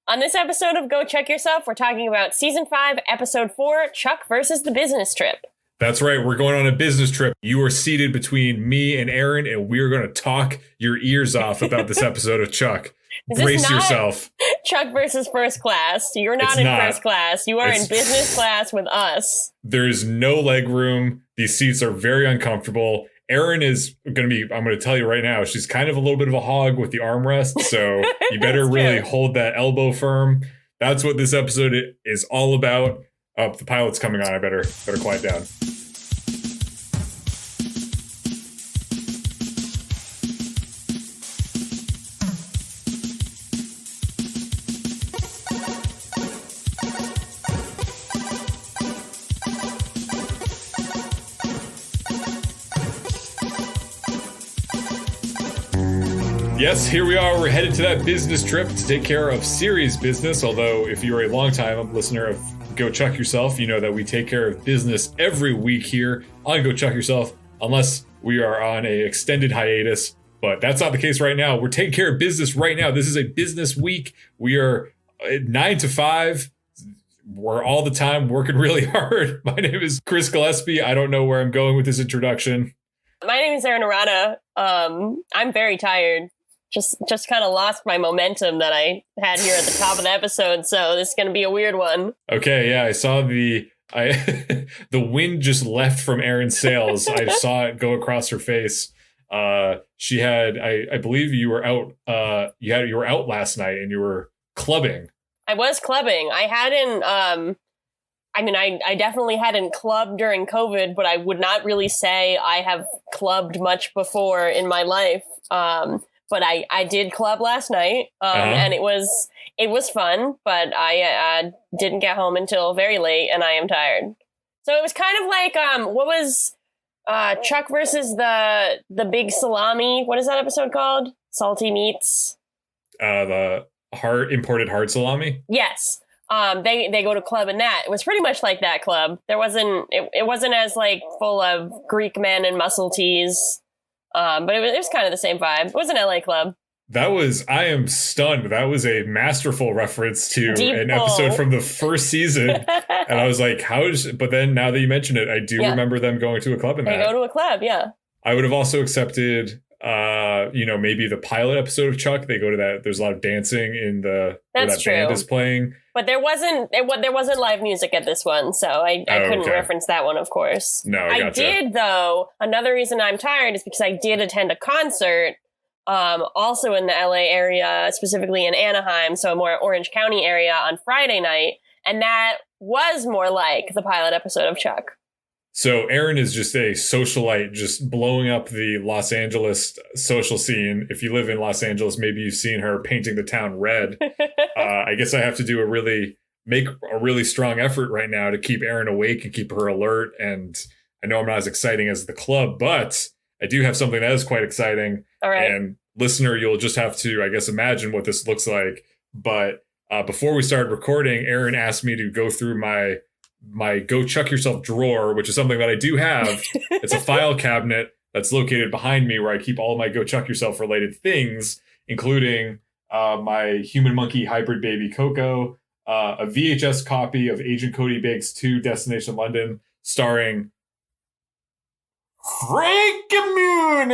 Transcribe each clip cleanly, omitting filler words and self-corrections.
On this episode of Go Chuck Yourself, we're talking about Season 5, Episode 4, Chuck versus the Business Trip. That's right. We're going on a business trip. You are seated between me and Erin, and we're going to talk your ears off about this episode of Chuck. Brace yourself. Chuck versus first class. You're not first class. You are in business class with us. There's no leg room. These seats are very uncomfortable. Erin is going to be, I'm going to tell you right now, she's kind of a little bit of a hog with the armrest, so you better really hold that elbow firm. That's what this episode is all about. Oh, the pilot's coming on. I better quiet down. Yes, here we are. We're headed to that business trip to take care of serious business. Although, if you're a long-time listener of Go Chuck Yourself, you know that we take care of business every week here on Go Chuck Yourself, unless we are on a extended hiatus. But that's not the case right now. We're taking care of business right now. This is a business week. We are 9 to 5. We're all the time working really hard. My name is Chris Gillespie. I don't know where I'm going with this introduction. My name is Erin. I'm very tired. Just kind of lost my momentum that I had here at the top of the episode, so this is going to be a weird one. Okay, yeah, I saw the wind just left from Erin's sails. I saw it go across her face. She had, I believe you were out. You were out last night and you were clubbing. I was clubbing. I hadn't. I definitely hadn't clubbed during COVID, but I would not really say I have clubbed much before in my life. But I did club last night, and it was fun, but I didn't get home until very late, and I am tired. So it was kind of like, what was Chuck versus the Big Salami? What is that episode called? Salty Meats? The imported hard salami? Yes. They go to club in that. It was pretty much like that club. It wasn't as like full of Greek men and muscle teas. But it was kind of the same vibe. It was an LA club. I am stunned. That was a masterful reference to an episode from the first season. And I was like, but then now that you mention it, I do remember them going to a club in that. They go to a club, yeah. I would have also accepted, maybe the pilot episode of Chuck. They go to that. There's a lot of dancing in where that band is playing. But there wasn't live music at this one, so I couldn't reference that one, of course. No, I did, though. Another reason I'm tired is because I did attend a concert, also in the LA area, specifically in Anaheim, so a more Orange County area on Friday night, and that was more like the pilot episode of Chuck. So Erin is just a socialite, just blowing up the Los Angeles social scene. If you live in Los Angeles, maybe you've seen her painting the town red. I guess I have to make a really strong effort right now to keep Erin awake and keep her alert. And I know I'm not as exciting as the club, but I do have something that is quite exciting. All right. And listener, you'll just have to, I guess, imagine what this looks like. But before we started recording, Erin asked me to go through my Go Chuck Yourself drawer, which is something that I do have. It's a file cabinet that's located behind me where I keep all of my Go Chuck Yourself related things, including my human monkey hybrid baby Coco, a VHS copy of Agent Cody Bakes 2 Destination London, starring Frank Muniz.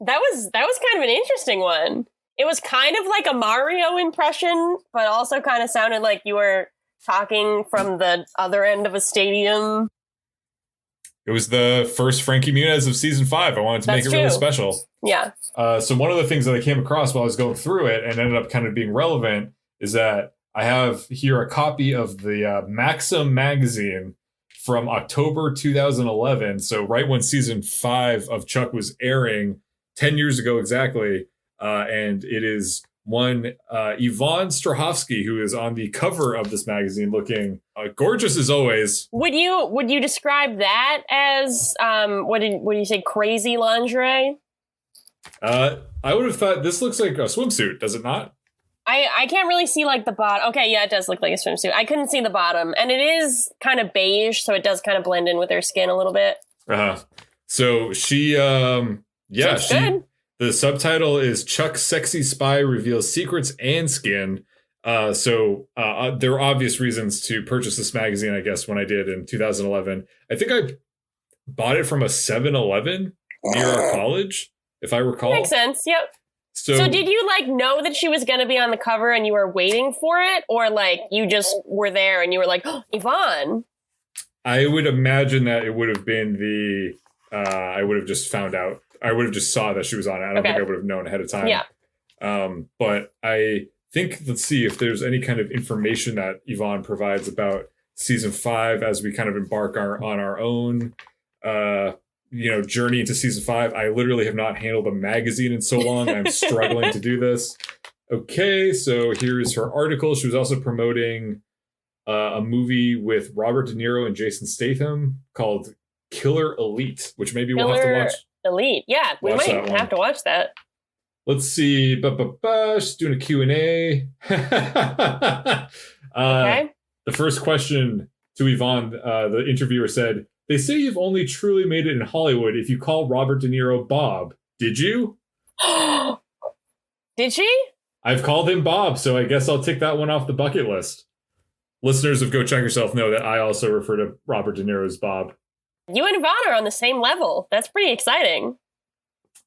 That was kind of an interesting one. It was kind of like a Mario impression, but also kind of sounded like you were talking from the other end of a stadium. It was the first Frankie Muniz of season 5. I wanted to make it really special. Yeah. So one of the things that I came across while I was going through it and ended up kind of being relevant is that I have here a copy of the Maxim magazine from October 2011. So right when season 5 of Chuck was airing 10 years ago exactly. And it is one Yvonne Strahovski, who is on the cover of this magazine, looking gorgeous as always. Would you describe that as what do you say, crazy lingerie? I would have thought this looks like a swimsuit, does it not? I can't really see like the bottom. Okay, yeah, it does look like a swimsuit. I couldn't see the bottom, and it is kind of beige, so it does kind of blend in with her skin a little bit. So she, good. The subtitle is Chuck Sexy Spy Reveals Secrets and Skin. So there are obvious reasons to purchase this magazine, I guess, when I did in 2011. I think I bought it from a 7-Eleven near our college, if I recall. Makes sense, yep. So did you, like, know that she was going to be on the cover and you were waiting for it? Or, like, you just were there and you were like, oh, Yvonne? I would imagine that it would have been I would have just found out. I would have just saw that she was on it. I don't think I would have known ahead of time. Yeah. But I think, let's see if there's any kind of information that Yvonne provides about season 5 as we kind of embark on our own, journey into season 5. I literally have not handled a magazine in so long. I'm struggling to do this. Okay, so here's her article. She was also promoting a movie with Robert De Niro and Jason Statham called Killer Elite, which maybe we'll have to watch. Elite, yeah, we might have to watch that. Let's see. She's doing a Q&A. Okay. The first question to Yvonne, the interviewer said, "They say you've only truly made it in Hollywood if you call Robert De Niro Bob. Did you?" Did she? I've called him Bob, so I guess I'll tick that one off the bucket list. Listeners of Go Check Yourself know that I also refer to Robert De Niro as Bob. You and Yvonne are on the same level. That's pretty exciting.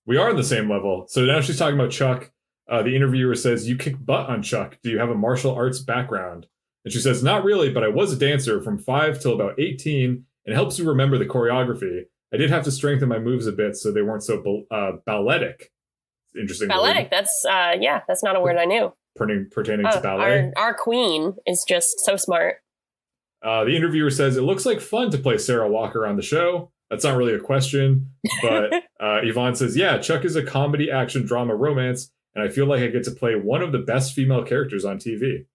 We are on the same level. So now she's talking about Chuck. The interviewer says, "You kick butt on Chuck. Do you have a martial arts background?" And she says, "Not really, but I was a dancer from 5 till about 18, and it helps you remember the choreography. I did have to strengthen my moves a bit so they weren't so balletic." Interesting. Balletic, that's not a word I knew. Pertaining to ballet. Our queen is just so smart. The interviewer says, "It looks like fun to play Sarah Walker on the show." That's not really a question, but Yvonne says, "Yeah, Chuck is a comedy, action, drama, romance, and I feel like I get to play one of the best female characters on TV."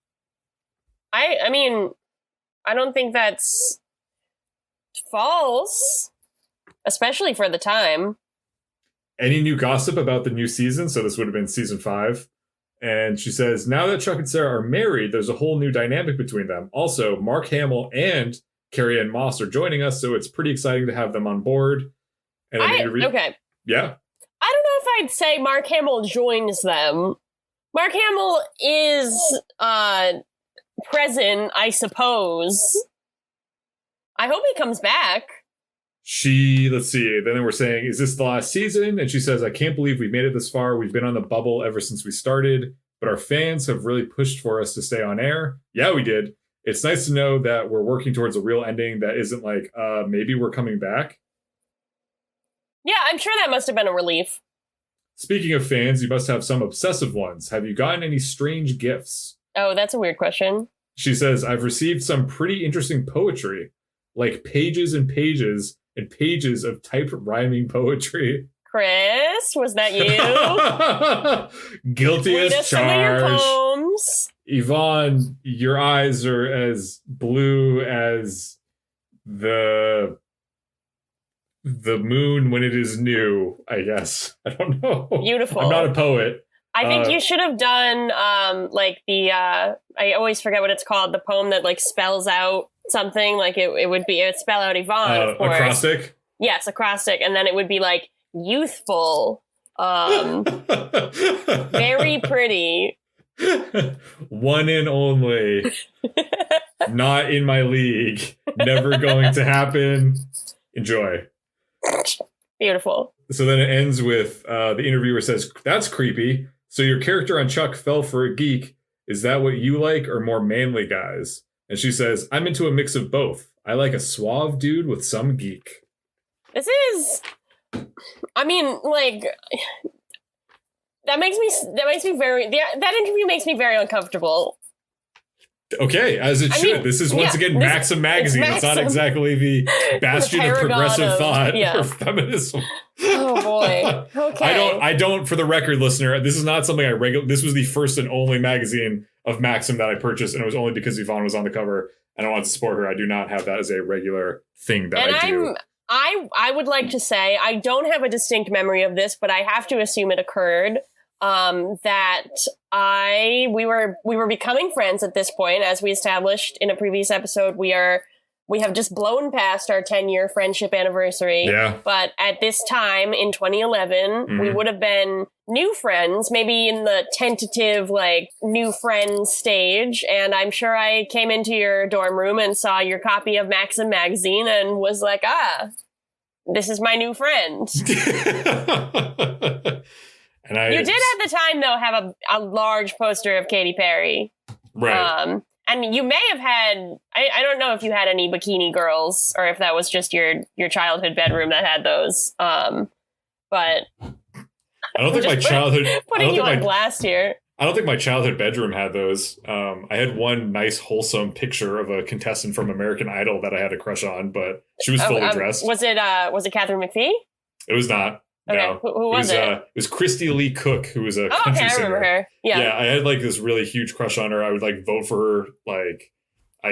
I mean, I don't think that's false, especially for the time. Any new gossip about the new season? So this would have been season 5. And she says, "Now that Chuck and Sarah are married, there's a whole new dynamic between them. Also, Mark Hamill and Carrie Ann Moss are joining us, so it's pretty exciting to have them on board." And okay. Yeah. I don't know if I'd say Mark Hamill joins them. Mark Hamill is present, I suppose. I hope he comes back. Let's see. Then we're saying, "Is this the last season?" And she says, "I can't believe we made it this far. We've been on the bubble ever since we started, but our fans have really pushed for us to stay on air." Yeah, we did. "It's nice to know that we're working towards a real ending that isn't like, maybe we're coming back." Yeah, I'm sure that must have been a relief. "Speaking of fans, you must have some obsessive ones. Have you gotten any strange gifts?" Oh, that's a weird question. She says, "I've received some pretty interesting poetry, like pages and pages and pages of typed rhyming poetry." Chris, was that you? Guilty as charged. Some of your poems. Yvonne, your eyes are as blue as the moon when it is new, I guess. I don't know. Beautiful. I'm not a poet. I think you should have done I always forget what it's called, the poem that like spells out something, like it would spell out Yvonne, of course. Acrostic? Yes, acrostic. And then it would be like youthful, very pretty. One and only. Not in my league. Never going to happen. Enjoy. Beautiful. So then it ends with the interviewer says, "That's creepy. So your character on Chuck fell for a geek. Is that what you like, or more manly guys?" And she says, "I'm into a mix of both. I like a suave dude with some geek." This is, I mean, like, that interview makes me very uncomfortable. Okay, as it should. This is once again Maxim magazine. It's not exactly the bastion of progressive thought or feminism. Oh boy. Okay. I don't. For the record, listener, this is not something this was the first and only magazine of Maxim that I purchased, and it was only because Yvonne was on the cover, and I wanted to support her. I do not have that as a regular thing that I do. I would like to say I don't have a distinct memory of this, but I have to assume it occurred. That we were becoming friends at this point, as we established in a previous episode. We are we have just blown past our 10-year friendship anniversary. Yeah. But at this time in 2011, we would have been new friends, maybe in the tentative, like, new friends stage. And I'm sure I came into your dorm room and saw your copy of Maxim magazine and was like, this is my new friend. And you did at the time, though, have a large poster of Katy Perry. Right. And you may have had, I don't know if you had any bikini girls or if that was just your childhood bedroom that had those. But I don't think my childhood putting you on blast here. I don't think my childhood bedroom had those. I had one nice, wholesome picture of a contestant from American Idol that I had a crush on, but she was fully dressed. Was it Catherine McPhee? It was not. Okay, no. Who was it? It was Christy Lee Cook, who was a country singer. I remember her. Yeah, I had like this really huge crush on her. I would like vote for her. Like,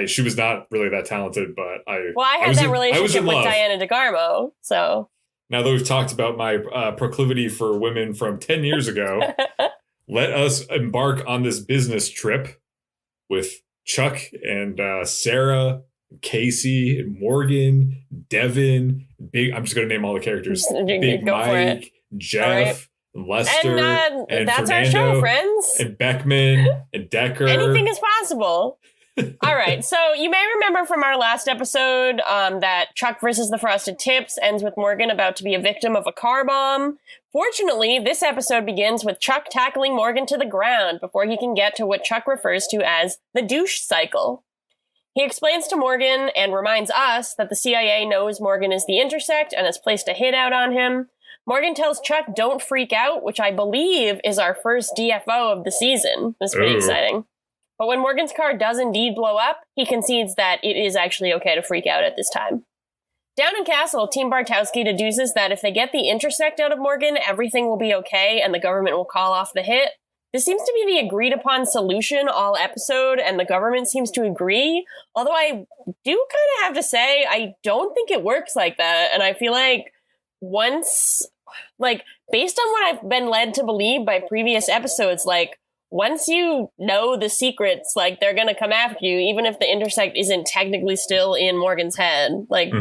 she was not really that talented, but I had that relationship with Diana DeGarmo. So now that we've talked about my proclivity for women from 10 years ago, let us embark on this business trip with Chuck and Sarah, Casey, and Morgan, Devin, I'm just going to name all the characters. Big Mike, Jeff, Lester, and that's Fernando, our show, friends. And Beckman, and Decker. Anything is possible. All right, so you may remember from our last episode that Chuck versus the Frosted Tips ends with Morgan about to be a victim of a car bomb. Fortunately, this episode begins with Chuck tackling Morgan to the ground before he can get to what Chuck refers to as the douche cycle. He explains to Morgan and reminds us that the CIA knows Morgan is the Intersect and has placed a hit out on him. Morgan tells Chuck don't freak out, which I believe is our first DFO of the season. That's pretty exciting. But when Morgan's car does indeed blow up, he concedes that it is actually okay to freak out at this time. Down in Castle, Team Bartowski deduces that if they get the Intersect out of Morgan, everything will be okay and the government will call off the hit. This seems to be the agreed-upon solution all episode, and the government seems to agree. Although I do kind of have to say, I don't think it works like that. And I feel like based on what I've been led to believe by previous episodes, like, once you know the secrets, like, they're going to come after you, even if the Intersect isn't technically still in Morgan's head. Like,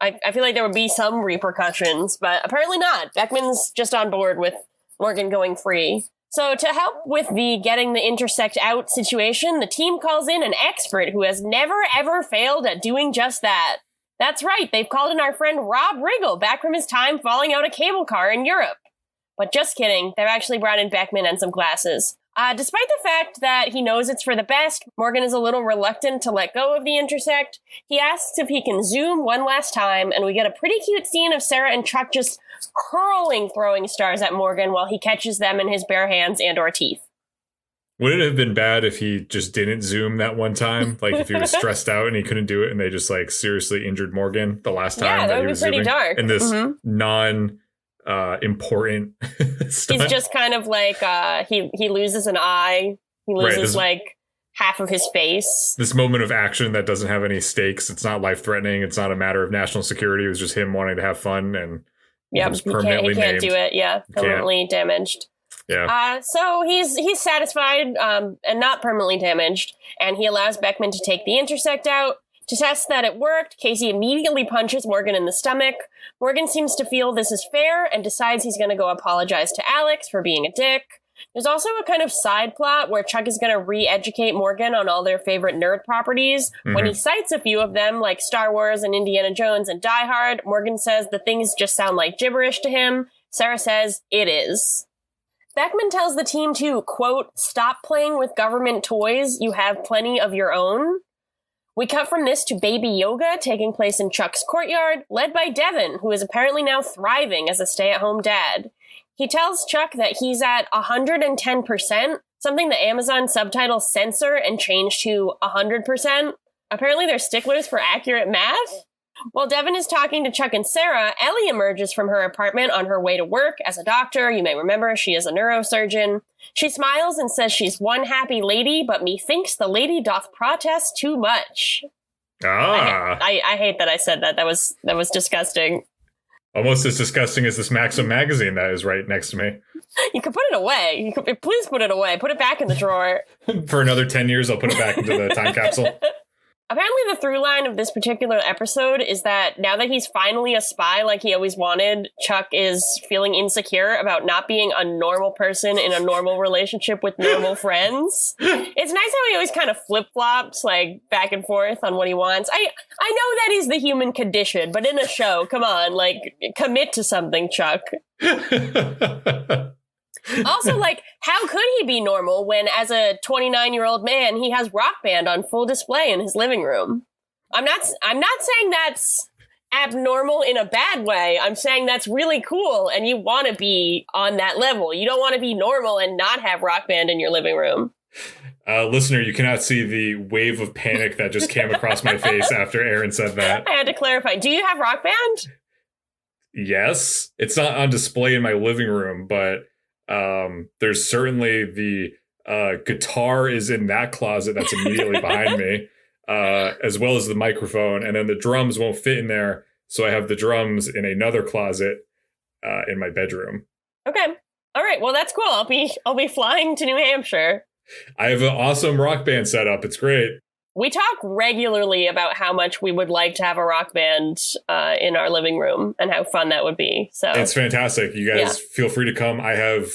I feel like there would be some repercussions, but apparently not. Beckman's just on board with Morgan going free. So to help with the getting the Intersect out situation, the team calls in an expert who has never, ever failed at doing just that. That's right, they've called in our friend Rob Riggle back from his time falling out a cable car in Europe. But just kidding, they've actually brought in Beckman and some glasses. Despite the fact that he knows it's for the best, Morgan is a little reluctant to let go of the Intersect. He asks if he can zoom one last time, and we get a pretty cute scene of Sarah and Chuck just hurling throwing stars at Morgan while he catches them in his bare hands and or teeth. Would it have been bad if he just didn't zoom that one time? Like, if he was stressed out and he couldn't do it and they just, like, seriously injured Morgan the last time that he was zooming? Yeah, that would be pretty dark. In this important stuff. He's just kind of like, he loses an eye. He loses, half of his face. This moment of action that doesn't have any stakes. It's not life-threatening. It's not a matter of national security. It was just him wanting to have fun and... Yep, he can't do it. Yeah, permanently damaged. Yeah. So he's satisfied and not permanently damaged, and he allows Beckman to take the Intersect out. To test that it worked, Casey immediately punches Morgan in the stomach. Morgan seems to feel this is fair and decides he's going to go apologize to Alex for being a dick. There's also a kind of side plot where Chuck is going to re-educate Morgan on all their favorite nerd properties. When he cites a few of them, like Star Wars and Indiana Jones and Die Hard, Morgan says the things just sound like gibberish to him. Sarah says it is. Beckman tells the team to, quote, stop playing with government toys. You have plenty of your own. We cut from this to baby yoga taking place in Chuck's courtyard, led by Devin, who is apparently now thriving as a stay-at-home dad. He tells Chuck that he's at 110%, something the Amazon subtitles censor and change to 100%. Apparently they're sticklers for accurate math. While Devin is talking to Chuck and Sarah, Ellie emerges from her apartment on her way to work as a doctor. You may remember she is a neurosurgeon. She smiles and says she's one happy lady, but methinks the lady doth protest too much. I hate that I said that. That was disgusting. Almost as disgusting as this Maxim magazine that is right next to me. You could put it away. Please put it away. Put it back in the drawer. For another 10 years, I'll put it back into the time capsule. Apparently the through line of this particular episode is that now that he's finally a spy like he always wanted, Chuck is feeling insecure about not being a normal person in a normal relationship with normal friends. It's nice how he always kind of flip-flops, like, back and forth on what he wants. I know that is the human condition, but in a show, come on, like, commit to something, Chuck. Also, like, how could he be normal when, as a 29-year-old man, he has Rock Band on full display in his living room? I'm not saying that's abnormal in a bad way. I'm saying that's really cool, and you want to be on that level. You don't want to be normal and not have Rock Band in your living room. Listener, you cannot see the wave of panic that just came across my face after Erin said that. I had to clarify. Do you have Rock Band? Yes. It's not on display in my living room, but there's certainly the guitar is in that closet that's immediately behind me, as well as the microphone, and then the drums won't fit in there, so I have the drums in another closet in my bedroom. Okay. All right. Well, that's cool. I'll be flying to New Hampshire. I have an awesome Rock Band setup. It's great. We talk regularly about how much we would like to have a rock band in our living room and how fun that would be. So it's fantastic. You guys feel free to come. I have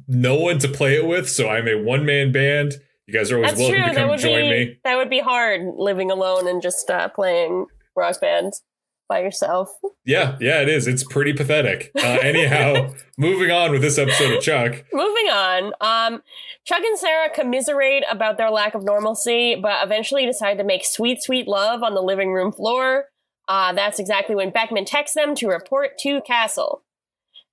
no one to play it with, so I'm a one-man band. You guys are always welcome to come join me. That would be hard, living alone and just playing rock band by yourself. Yeah, it is. It's pretty pathetic. Anyhow, moving on with this episode of Chuck. Moving on. Chuck and Sarah commiserate about their lack of normalcy, but eventually decide to make sweet, sweet love on the living room floor. That's exactly when Beckman texts them to report to Castle.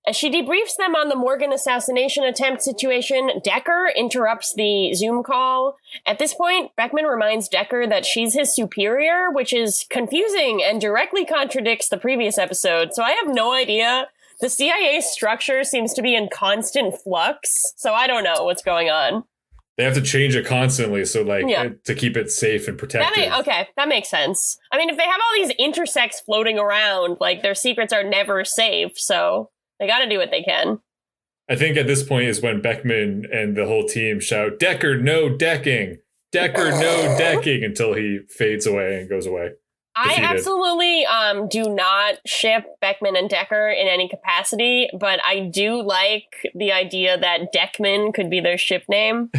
As she debriefs them on the Morgan assassination attempt situation, Decker interrupts the Zoom call. At this point, Beckman reminds Decker that she's his superior, which is confusing and directly contradicts the previous episode, so I have no idea. The CIA structure seems to be in constant flux, so I don't know what's going on. They have to change it constantly, so to keep it safe and protected. That makes sense. I mean, if they have all these intersects floating around, like, their secrets are never safe, so they gotta do what they can. I think at this point is when Beckman and the whole team shout, "Decker, no decking! Decker, no decking!" until he fades away and goes away. Defeated. I absolutely do not ship Beckman and Decker in any capacity, but I do like the idea that Deckman could be their ship name.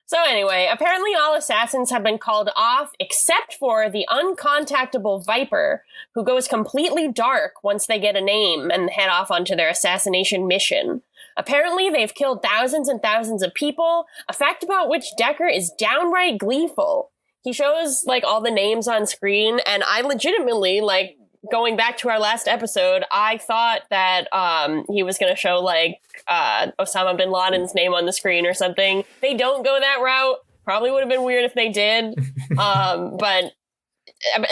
So anyway, apparently all assassins have been called off except for the uncontactable Viper, who goes completely dark once they get a name and head off onto their assassination mission. Apparently they've killed thousands and thousands of people, a fact about which Decker is downright gleeful. He shows, like, all the names on screen, and I legitimately, like, going back to our last episode, I thought that he was going to show, like, Osama bin Laden's name on the screen or something. They don't go that route. Probably would have been weird if they did. But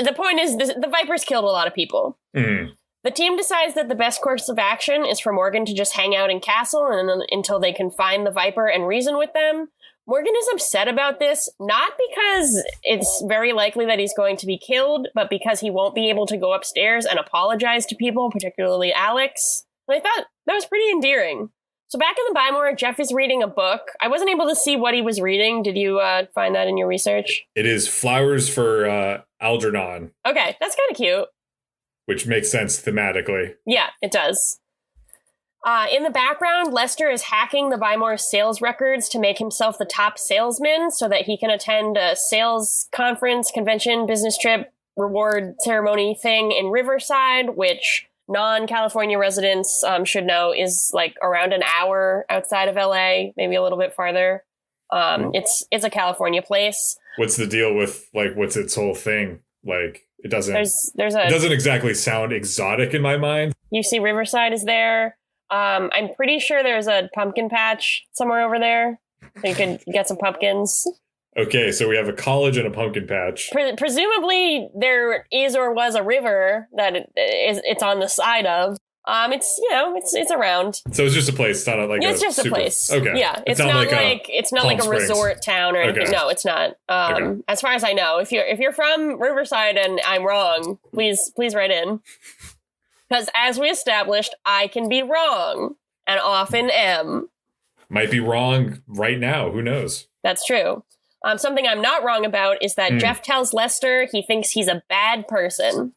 the point is, the Vipers killed a lot of people. Mm. The team decides that the best course of action is for Morgan to just hang out in Castle until they can find the Viper and reason with them. Morgan is upset about this, not because it's very likely that he's going to be killed, but because he won't be able to go upstairs and apologize to people, particularly Alex. And I thought that was pretty endearing. So back in the Bymore, Jeff is reading a book. I wasn't able to see what he was reading. Did you find that in your research? It is Flowers for Algernon. Okay, that's kind of cute. Which makes sense thematically. Yeah, it does. In the background, Lester is hacking the Bymore sales records to make himself the top salesman so that he can attend a sales conference, convention, business trip, reward ceremony thing in Riverside, which non-California residents should know is like around an hour outside of LA, maybe a little bit farther. It's a California place. What's the deal with, like, what's its whole thing? Like, it doesn't it doesn't exactly sound exotic in my mind. UC Riverside is there. I'm pretty sure there's a pumpkin patch somewhere over there, so you could get some pumpkins. Okay, so we have a college and a pumpkin patch. Presumably there is or was a river that it's on the side of. It's around. So it's just a place. It's not like it's just a place. Okay. Yeah, it's not like a resort town or anything. Okay. No, it's not. Okay. As far as I know, if you're from Riverside and I'm wrong, please write in. Because as we established, I can be wrong, and often am. Might be wrong right now. Who knows? That's true. Something I'm not wrong about is that Jeff tells Lester he thinks he's a bad person.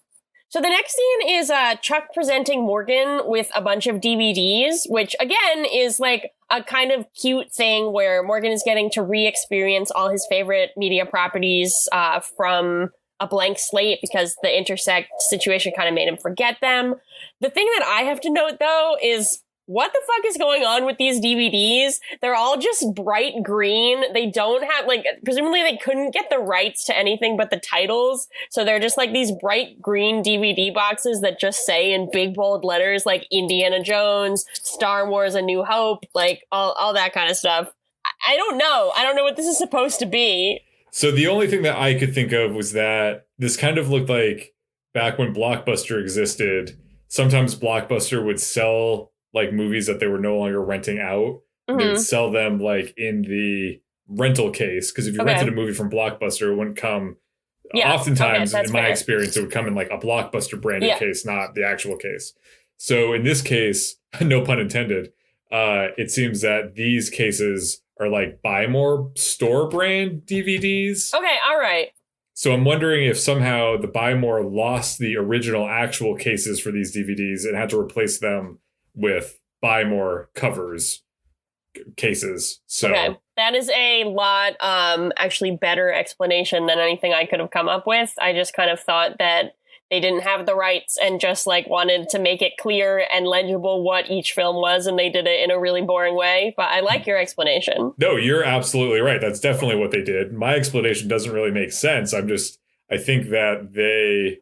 So the next scene is Chuck presenting Morgan with a bunch of DVDs, which again is like a kind of cute thing where Morgan is getting to re-experience all his favorite media properties from a blank slate because the Intersect situation kind of made him forget them. The thing that I have to note, though, is what the fuck is going on with these DVDs? They're all just bright green. They don't have, like, presumably they couldn't get the rights to anything but the titles. So they're just like these bright green DVD boxes that just say in big bold letters, like Indiana Jones, Star Wars, A New Hope, like all that kind of stuff. I don't know. I don't know what this is supposed to be. So the only thing that I could think of was that this kind of looked like back when Blockbuster existed, sometimes Blockbuster would sell like movies that they were no longer renting out. They would sell them like in the rental case. Because if you rented a movie from Blockbuster, it wouldn't come. Oftentimes, in my experience, it would come in like a Blockbuster branded case, not the actual case. So in this case, no pun intended, it seems that these cases are like Buy More store brand DVDs. Okay, all right. So I'm wondering if somehow the Buy More lost the original actual cases for these DVDs and had to replace them with Buy More covers cases. So okay. That is a lot actually better explanation than anything I could have come up with. I just kind of thought that they didn't have the rights and just like wanted to make it clear and legible what each film was, and they did it in a really boring way. But I like your explanation. No, you're absolutely right. That's definitely what they did. My explanation doesn't really make sense. I think that they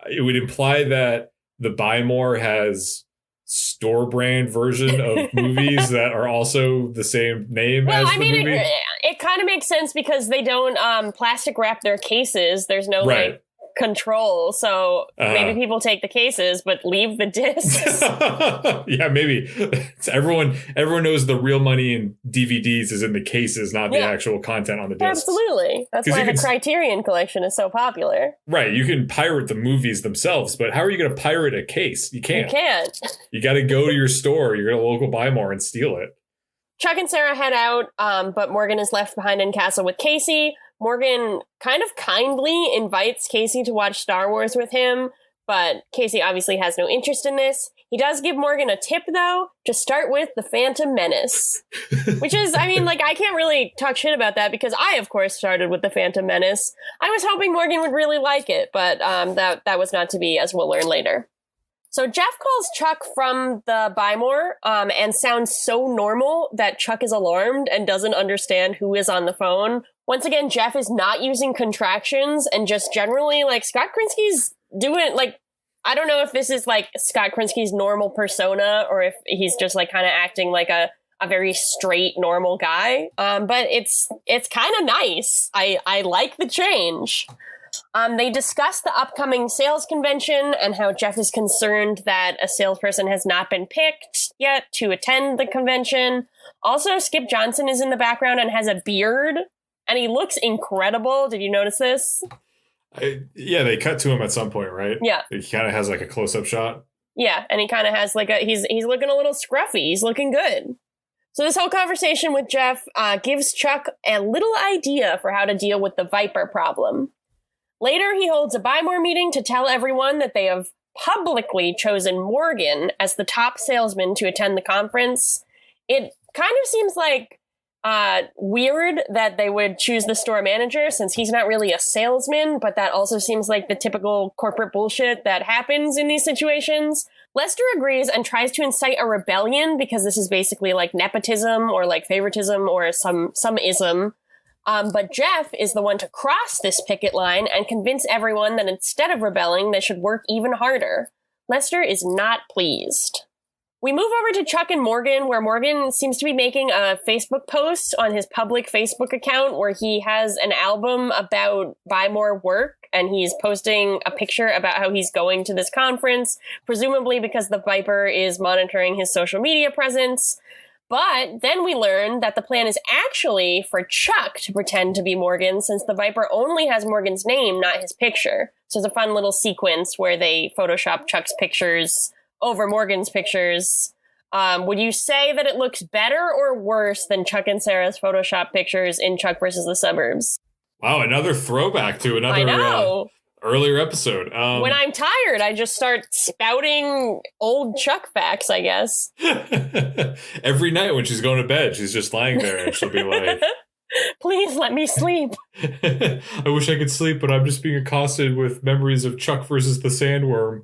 it would imply that the Buy More has store brand version of movies that are also the same name as the movie. It kind of makes sense because they don't plastic wrap their cases. There's no like control, so maybe people take the cases but leave the discs. Yeah, maybe. Everyone knows the real money in DVDs is in the cases, not the actual content on the discs. Absolutely. That's why the Criterion Collection is so popular. Right. You can pirate the movies themselves, but how are you going to pirate a case? You can't. You can't. You got to go to your store, your local Buy More, and steal it. Chuck and Sarah head out, but Morgan is left behind in Castle with Casey. Morgan kind of kindly invites Casey to watch Star Wars with him, but Casey obviously has no interest in this. He does give Morgan a tip, though, to start with The Phantom Menace, which is, I mean, like, I can't really talk shit about that because I, of course, started with The Phantom Menace. I was hoping Morgan would really like it, but that was not to be, as we'll learn later. So Jeff calls Chuck from the Buy More and sounds so normal that Chuck is alarmed and doesn't understand who is on the phone. Once again, Jeff is not using contractions and just generally, like, Scott Krinsky's doing, like, I don't know if this is, like, Scott Krinsky's normal persona or if he's just, like, kind of acting like a very straight, normal guy. But it's kind of nice. I like the change. They discuss the upcoming sales convention and how Jeff is concerned that a salesperson has not been picked yet to attend the convention. Also, Skip Johnson is in the background and has a beard, and he looks incredible. Did you notice this? Yeah, they cut to him at some point, right? Yeah. He kind of has like a close-up shot. Yeah, and he kind of has like he's looking a little scruffy. He's looking good. So this whole conversation with Jeff gives Chuck a little idea for how to deal with the Viper problem. Later, he holds a Buy More meeting to tell everyone that they have publicly chosen Morgan as the top salesman to attend the conference. It kind of seems like weird that they would choose the store manager since he's not really a salesman, but that also seems like the typical corporate bullshit that happens in these situations. Lester agrees and tries to incite a rebellion because this is basically like nepotism or like favoritism or some ism. But Jeff is the one to cross this picket line and convince everyone that instead of rebelling, they should work even harder. Lester is not pleased. We move over to Chuck and Morgan, where Morgan seems to be making a Facebook post on his public Facebook account where he has an album about Buy More work, and he's posting a picture about how he's going to this conference, presumably because the Viper is monitoring his social media presence. But then we learn that the plan is actually for Chuck to pretend to be Morgan, since the Viper only has Morgan's name, not his picture. So it's a fun little sequence where they Photoshop Chuck's pictures over Morgan's pictures. Would you say that it looks better or worse than Chuck and Sarah's Photoshop pictures in Chuck versus the Suburbs? Wow, another throwback to another I know. Earlier episode. When I'm tired, I just start spouting old Chuck facts, I guess. Every night when she's going to bed, she's just lying there and she'll be like, please let me sleep. I wish I could sleep, but I'm just being accosted with memories of Chuck versus the Sandworm.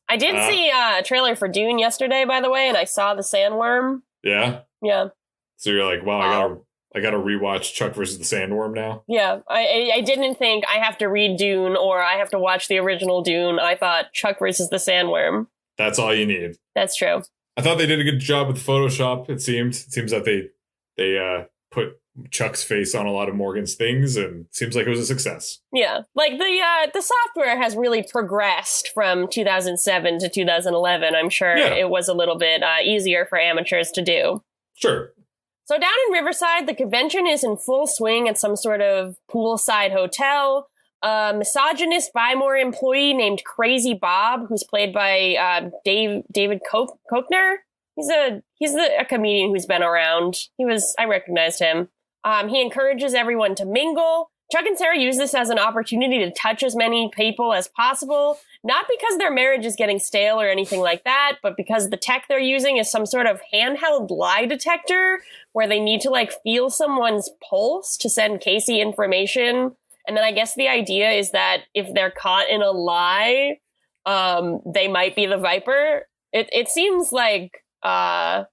I did see a trailer for Dune yesterday, by the way, and I saw the Sandworm. Yeah? Yeah. So you're like, wow, I gotta rewatch Chuck versus the Sandworm now? Yeah, I didn't think I have to read Dune or I have to watch the original Dune. I thought Chuck versus the Sandworm. That's all you need. That's true. I thought they did a good job with Photoshop, it seemed. It seems that they put Chuck's face on a lot of Morgan's things, and it seems like it was a success. Yeah, like the software has really progressed from 2007 to 2011. I'm sure it was a little bit easier for amateurs to do. Sure. So down in Riverside, the convention is in full swing at some sort of poolside hotel. A misogynist Buy More employee named Crazy Bob, who's played by David Koechner. He's a comedian who's been around. I recognized him. He encourages everyone to mingle. Chuck and Sarah use this as an opportunity to touch as many people as possible, not because their marriage is getting stale or anything like that, but because the tech they're using is some sort of handheld lie detector where they need to like feel someone's pulse to send Casey information. And then I guess the idea is that if they're caught in a lie, they might be the Viper. It seems like kind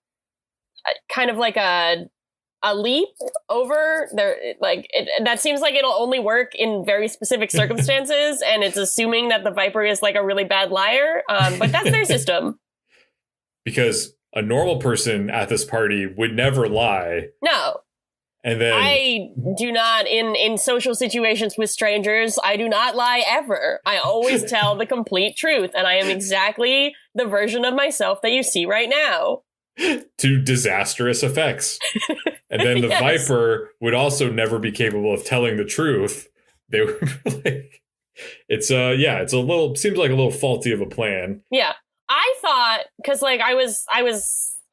of like a leap over there. Like that seems like it'll only work in very specific circumstances, and it's assuming that the Viper is like a really bad liar. But that's their system. Because a normal person at this party would never lie. No. And then I do not in social situations with strangers. I do not lie ever. I always tell the complete truth, and I am exactly the version of myself that you see right now. To disastrous effects. And then the Viper would also never be capable of telling the truth. They were like, it's a little, seems like a little faulty of a plan. Yeah. I thought, because like I was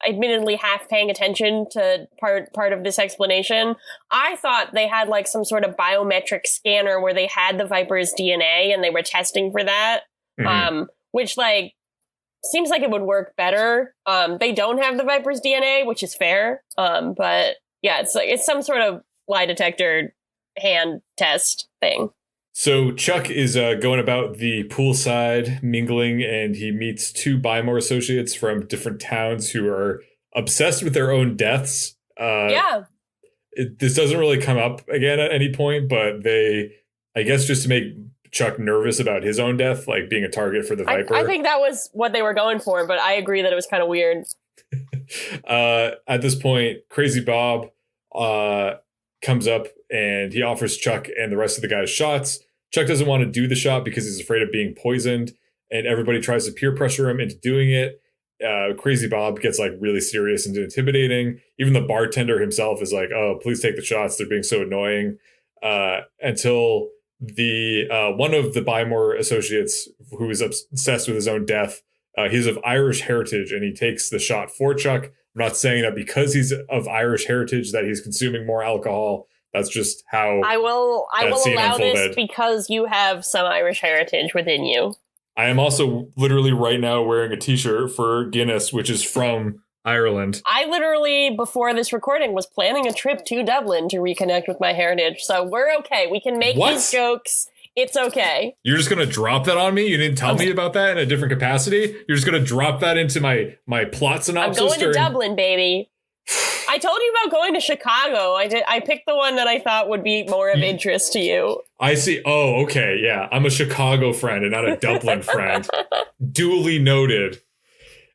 admittedly half paying attention to part of this explanation. I thought they had like some sort of biometric scanner where they had the Viper's DNA and they were testing for that. Mm-hmm. Which like seems like it would work better. They don't have the Viper's DNA, which is fair. But yeah, it's some sort of lie detector hand test thing. So Chuck is going about the poolside mingling, and he meets two Buy More associates from different towns who are obsessed with their own deaths. This doesn't really come up again at any point, but they, I guess, just to make Chuck nervous about his own death, like being a target for the Viper. I think that was what they were going for, but I agree that it was kind of weird. At this point, Crazy Bob comes up and he offers Chuck and the rest of the guys shots. Chuck doesn't want to do the shot because he's afraid of being poisoned, and everybody tries to peer pressure him into doing it. Crazy Bob gets like really serious and intimidating. Even the bartender himself is like, "Oh, please take the shots. They're being so annoying." Until the one of the Buy More associates, who is obsessed with his own death, he's of Irish heritage, and he takes the shot for Chuck. I'm not saying that because he's of Irish heritage that he's consuming more alcohol. That's just how I will allow unfolded. This because you have some Irish heritage within you. I am also literally right now wearing a t-shirt for Guinness, which is from Ireland. I literally, before this recording, was planning a trip to Dublin to reconnect with my heritage. So we're okay. We can make these jokes. It's okay. You're just going to drop that on me? You didn't tell me about that in a different capacity? You're just going to drop that into my plot synopsis? I'm going to Dublin, baby. I told you about going to Chicago. I picked the one that I thought would be more of interest to you. I see. Oh, okay. Yeah. I'm a Chicago friend and not a Dublin friend. Duly noted.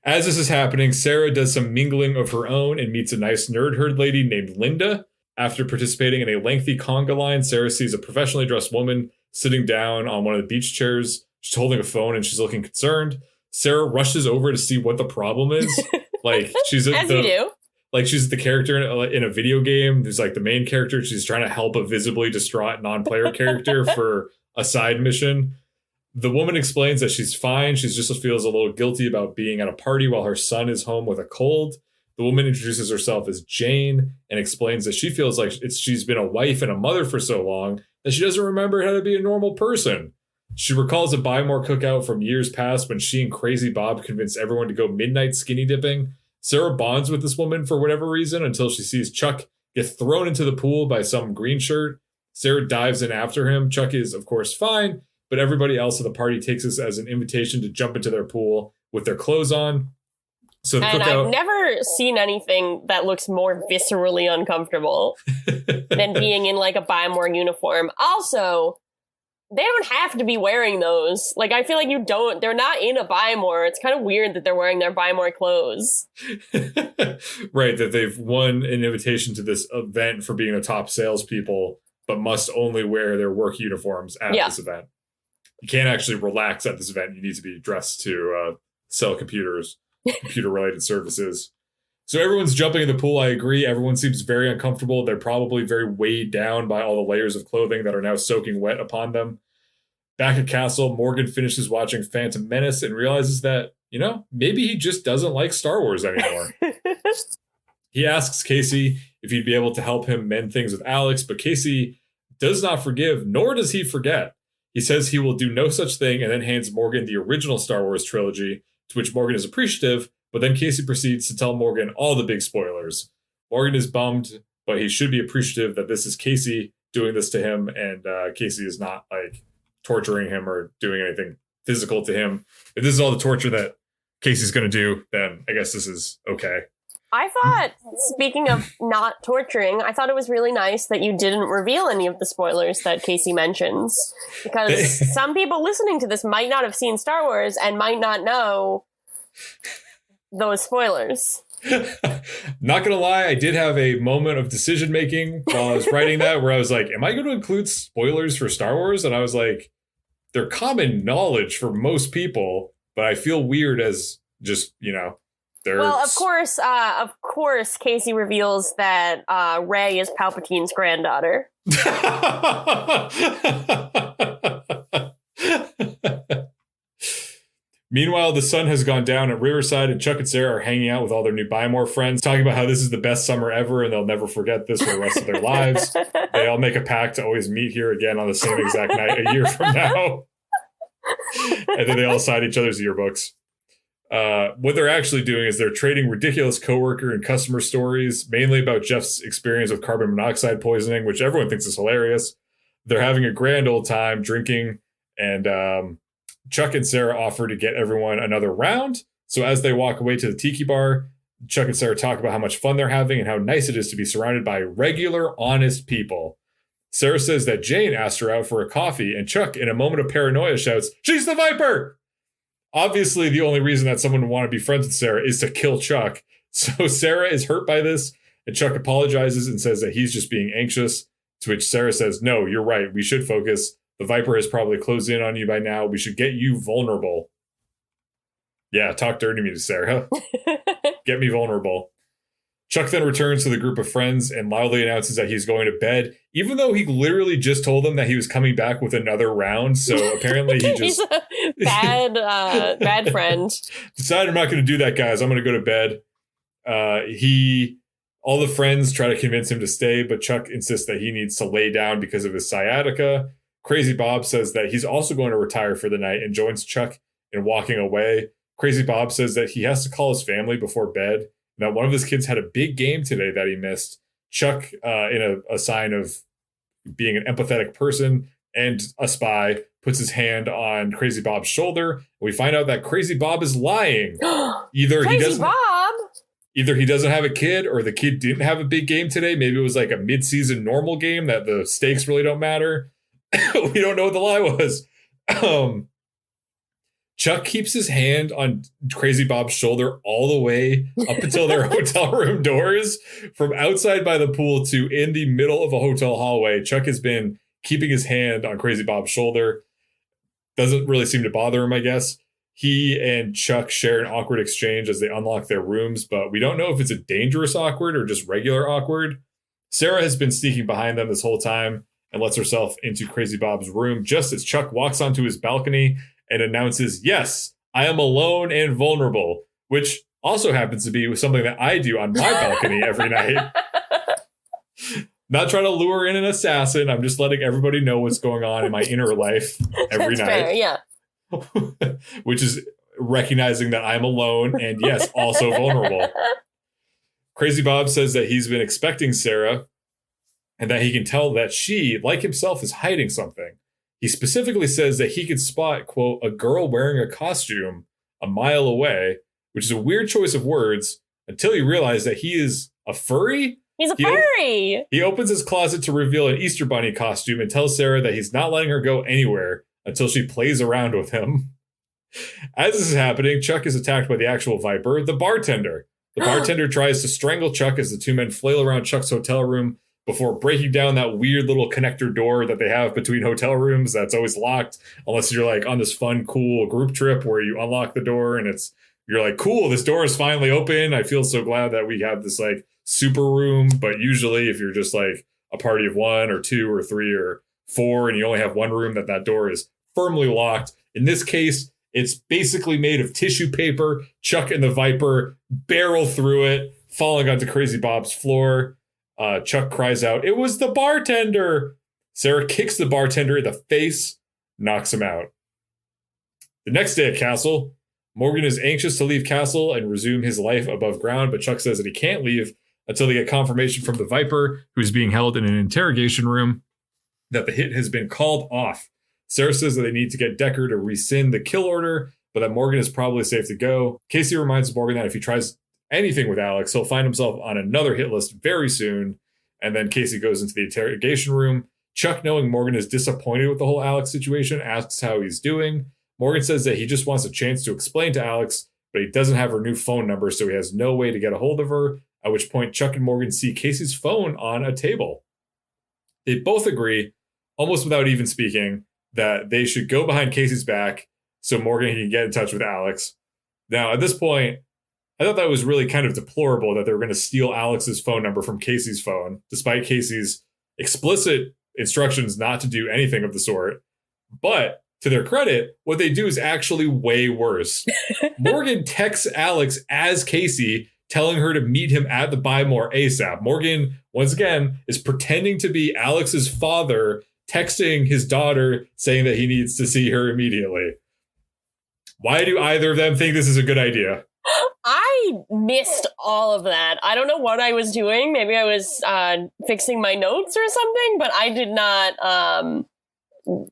As this is happening, Sarah does some mingling of her own and meets a nice nerd herd lady named Linda. After participating in a lengthy conga line, Sarah sees a professionally dressed woman sitting down on one of the beach chairs. She's holding a phone and she's looking concerned. Sarah rushes over to see what the problem is. Like she's as you do. Like she's the character in a video game. There's like the main character. She's trying to help a visibly distraught non-player character for a side mission. The woman explains that she's fine. She just feels a little guilty about being at a party while her son is home with a cold. The woman introduces herself as Jane and explains that she feels like she's been a wife and a mother for so long that she doesn't remember how to be a normal person. She recalls a Buy More cookout from years past when she and Crazy Bob convinced everyone to go midnight skinny dipping. Sarah bonds with this woman for whatever reason until she sees Chuck get thrown into the pool by some green shirt. Sarah dives in after him. Chuck is, of course, fine, but everybody else at the party takes this as an invitation to jump into their pool with their clothes on. So the and cookout... I've never seen anything that looks more viscerally uncomfortable than being in like a Buy More uniform. Also, they don't have to be wearing those. Like, I feel like they're not in a Buy More. It's kind of weird that they're wearing their Buy More clothes. Right, that they've won an invitation to this event for being the top salespeople, but must only wear their work uniforms at this event. You can't actually relax at this event. You need to be dressed to sell computer-related services. So everyone's jumping in the pool. I agree. Everyone seems very uncomfortable. They're probably very weighed down by all the layers of clothing that are now soaking wet upon them. Back at Castle, Morgan finishes watching Phantom Menace and realizes that, maybe he just doesn't like Star Wars anymore. He asks Casey if he'd be able to help him mend things with Alex, but Casey does not forgive, nor does he forget. He says he will do no such thing and then hands Morgan the original Star Wars trilogy, to which Morgan is appreciative, but then Casey proceeds to tell Morgan all the big spoilers. Morgan is bummed, but he should be appreciative that this is Casey doing this to him, and Casey is not, torturing him or doing anything physical to him. If this is all the torture that Casey's going to do, then I guess this is okay. I thought, speaking of not torturing, I thought it was really nice that you didn't reveal any of the spoilers that Casey mentions. Because some people listening to this might not have seen Star Wars and might not know those spoilers. Not gonna lie, I did have a moment of decision making while I was writing that where I was like, am I going to include spoilers for Star Wars? And I was like, they're common knowledge for most people, but I feel weird as just, they're... Well, of course, Casey reveals that Rey is Palpatine's granddaughter. Meanwhile, the sun has gone down at Riverside, and Chuck and Sarah are hanging out with all their new Buy More friends, talking about how this is the best summer ever, and they'll never forget this for the rest of their lives. They all make a pact to always meet here again on the same exact night a year from now. And then they all sign each other's yearbooks. What they're actually doing is they're trading ridiculous coworker and customer stories, mainly about Jeff's experience with carbon monoxide poisoning, which everyone thinks is hilarious. They're having a grand old time drinking, and Chuck and Sarah offer to get everyone another round. So as they walk away to the tiki bar, Chuck and Sarah talk about how much fun they're having and how nice it is to be surrounded by regular, honest people. Sarah says that Jane asked her out for a coffee, and Chuck, in a moment of paranoia, shouts, "She's the Viper!" Obviously, the only reason that someone would want to be friends with Sarah is to kill Chuck. So Sarah is hurt by this, and Chuck apologizes and says that he's just being anxious, to which Sarah says, "No, you're right. We should focus. The Viper has probably closed in on you by now. We should get you vulnerable." Yeah, talk dirty to me, Sarah. Get me vulnerable. Chuck then returns to the group of friends and loudly announces that he's going to bed, even though he literally just told them that he was coming back with another round. So apparently he just... He's a bad friend. Decided, I'm not going to do that, guys. I'm going to go to bed. All the friends try to convince him to stay, but Chuck insists that he needs to lay down because of his sciatica. Crazy Bob says that he's also going to retire for the night and joins Chuck in walking away. Crazy Bob says that he has to call his family before bed, and that one of his kids had a big game today that he missed. Chuck, in a sign of being an empathetic person and a spy, puts his hand on Crazy Bob's shoulder. We find out that Crazy Bob is lying. Either he doesn't have a kid, or the kid didn't have a big game today. Maybe it was like a mid-season normal game that the stakes really don't matter. We don't know what the lie was. Chuck keeps his hand on Crazy Bob's shoulder all the way up until their hotel room doors. From outside by the pool to in the middle of a hotel hallway, Chuck has been keeping his hand on Crazy Bob's shoulder. Doesn't really seem to bother him, I guess. He and Chuck share an awkward exchange as they unlock their rooms, but we don't know if it's a dangerous awkward or just regular awkward. Sarah has been sneaking behind them this whole time, and lets herself into Crazy Bob's room just as Chuck walks onto his balcony and announces, "Yes, I am alone and vulnerable," which also happens to be something that I do on my balcony every night. Not trying to lure in an assassin. I'm just letting everybody know what's going on in my inner life every night. Fair, yeah. Which is recognizing that I'm alone and, yes, also vulnerable. Crazy Bob says that he's been expecting Sarah and that he can tell that she, like himself, is hiding something. He specifically says that he could spot, quote, a girl wearing a costume a mile away, which is a weird choice of words until you realize that he is a furry. He's a furry. He opens his closet to reveal an Easter Bunny costume and tells Sarah that he's not letting her go anywhere until she plays around with him. As this is happening, Chuck is attacked by the actual Viper, the bartender. The bartender tries to strangle Chuck as the two men flail around Chuck's hotel room before breaking down that weird little connector door that they have between hotel rooms that's always locked, unless you're like on this fun, cool group trip where you unlock the door and you're like, cool, this door is finally open. I feel so glad that we have this like super room. But usually if you're just like a party of 1 or 2 or 3 or 4 and you only have one room, that door is firmly locked. In this case, it's basically made of tissue paper. Chuck and the Viper barrel through it, falling onto Crazy Bob's floor. Chuck cries out, "It was the bartender!" Sarah kicks the bartender in the face, knocks him out. The next day at Castle, Morgan is anxious to leave Castle and resume his life above ground, but Chuck says that he can't leave until they get confirmation from the Viper, who's being held in an interrogation room, that the hit has been called off. Sarah says that they need to get Decker to rescind the kill order, but that Morgan is probably safe to go. Casey reminds Morgan that if he tries anything with Alex, he'll find himself on another hit list very soon. And then Casey goes into the interrogation room. Chuck, knowing Morgan is disappointed with the whole Alex situation, asks how he's doing. Morgan says that he just wants a chance to explain to Alex, but he doesn't have her new phone number, so he has no way to get a hold of her, at which point Chuck and Morgan see Casey's phone on a table. They both agree, almost without even speaking, that they should go behind Casey's back so Morgan can get in touch with Alex. Now, at this point, I thought that was really kind of deplorable that they were going to steal Alex's phone number from Casey's phone, despite Casey's explicit instructions not to do anything of the sort. But to their credit, what they do is actually way worse. Morgan texts Alex as Casey, telling her to meet him at the Buy More ASAP. Morgan, once again, is pretending to be Alex's father, texting his daughter saying that he needs to see her immediately. Why do either of them think this is a good idea? I missed all of that. I don't know what I was doing. Maybe I was fixing my notes or something, but I did not,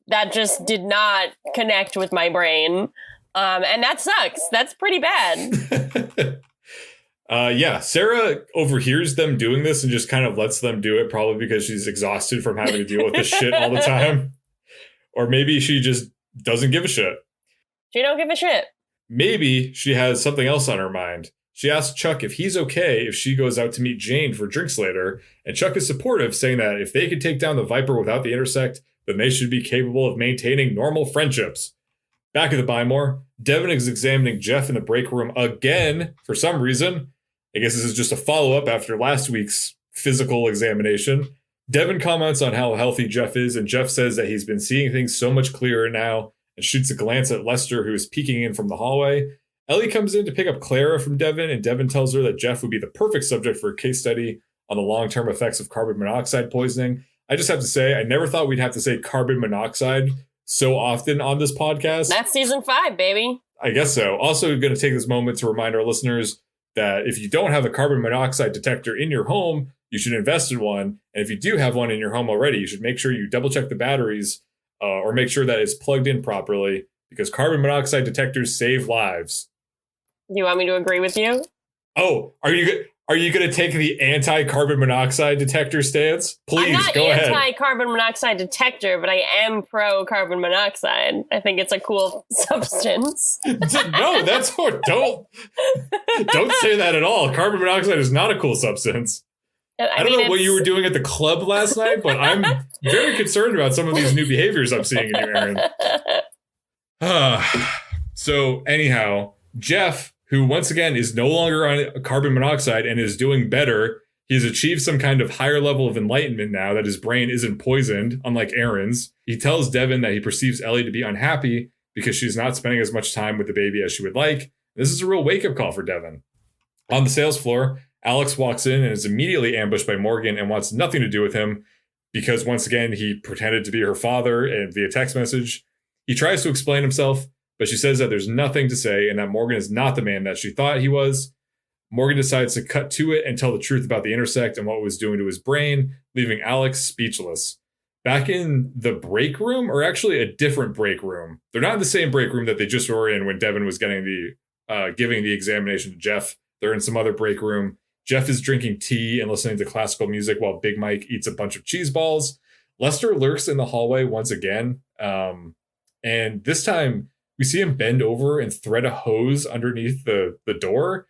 that just did not connect with my brain. And that sucks. That's pretty bad. Yeah, Sarah overhears them doing this and just kind of lets them do it, probably because she's exhausted from having to deal with this shit all the time. Or maybe she just doesn't give a shit. She don't give a shit. Maybe she has something else on her mind. She asks Chuck if he's okay if she goes out to meet Jane for drinks later, and Chuck is supportive, saying that if they could take down the Viper without the Intersect, then they should be capable of maintaining normal friendships. Back at the Buy More, Devin is examining Jeff in the break room again for some reason. I guess this is just a follow-up after last week's physical examination. Devin comments on how healthy Jeff is, and Jeff says that he's been seeing things so much clearer now, and shoots a glance at Lester, who is peeking in from the hallway. Ellie comes in to pick up Clara from Devin, and Devin tells her that Jeff would be the perfect subject for a case study on the long-term effects of carbon monoxide poisoning. I just have to say, I never thought we'd have to say carbon monoxide so often on this podcast. That's season 5, baby. I guess so. Also going to take this moment to remind our listeners that if you don't have a carbon monoxide detector in your home, you should invest in one. And if you do have one in your home already, you should make sure you double check the batteries or make sure that it's plugged in properly, because carbon monoxide detectors save lives. Do you want me to agree with you? Oh, are you going to take the anti-carbon monoxide detector stance? Please, go ahead. I'm not anti-carbon monoxide detector, but I am pro-carbon monoxide. I think it's a cool substance. No, that's what, don't say that at all. Carbon monoxide is not a cool substance. I don't know what you were doing at the club last night, but I'm very concerned about some of these new behaviors I'm seeing in you, Erin. So anyhow, Jeff, who once again is no longer on carbon monoxide and is doing better, He's achieved some kind of higher level of enlightenment now that his brain isn't poisoned, unlike Erin's. He tells Devin that he perceives Ellie to be unhappy because she's not spending as much time with the baby as she would like. This is a real wake-up call for Devin. On the sales floor, Alex walks in and is immediately ambushed by Morgan and wants nothing to do with him because, once again, he pretended to be her father and via text message. He tries to explain himself, but she says that there's nothing to say and that Morgan is not the man that she thought he was. Morgan decides to cut to it and tell the truth about the intersect and what it was doing to his brain, leaving Alex speechless. Back in the break room, or actually a different break room. They're not in the same break room that they just were in when Devin was getting giving the examination to Jeff. They're in some other break room. Jeff is drinking tea and listening to classical music while Big Mike eats a bunch of cheese balls. Lester lurks in the hallway once again. And this time we see him bend over and thread a hose underneath the door.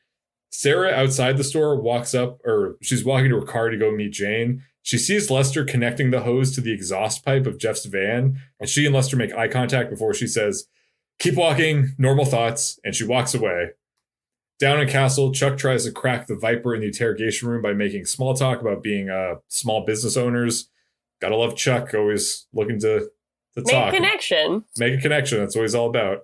Sarah outside the store walks up, or she's walking to her car to go meet Jane. She sees Lester connecting the hose to the exhaust pipe of Jeff's van, and she and Lester make eye contact before she says, "Keep walking, normal thoughts," and she walks away. Down in Castle, Chuck tries to crack the Viper in the interrogation room by making small talk about being small business owners. Gotta love Chuck, always looking to talk. Make a connection. Make a connection, that's what he's all about.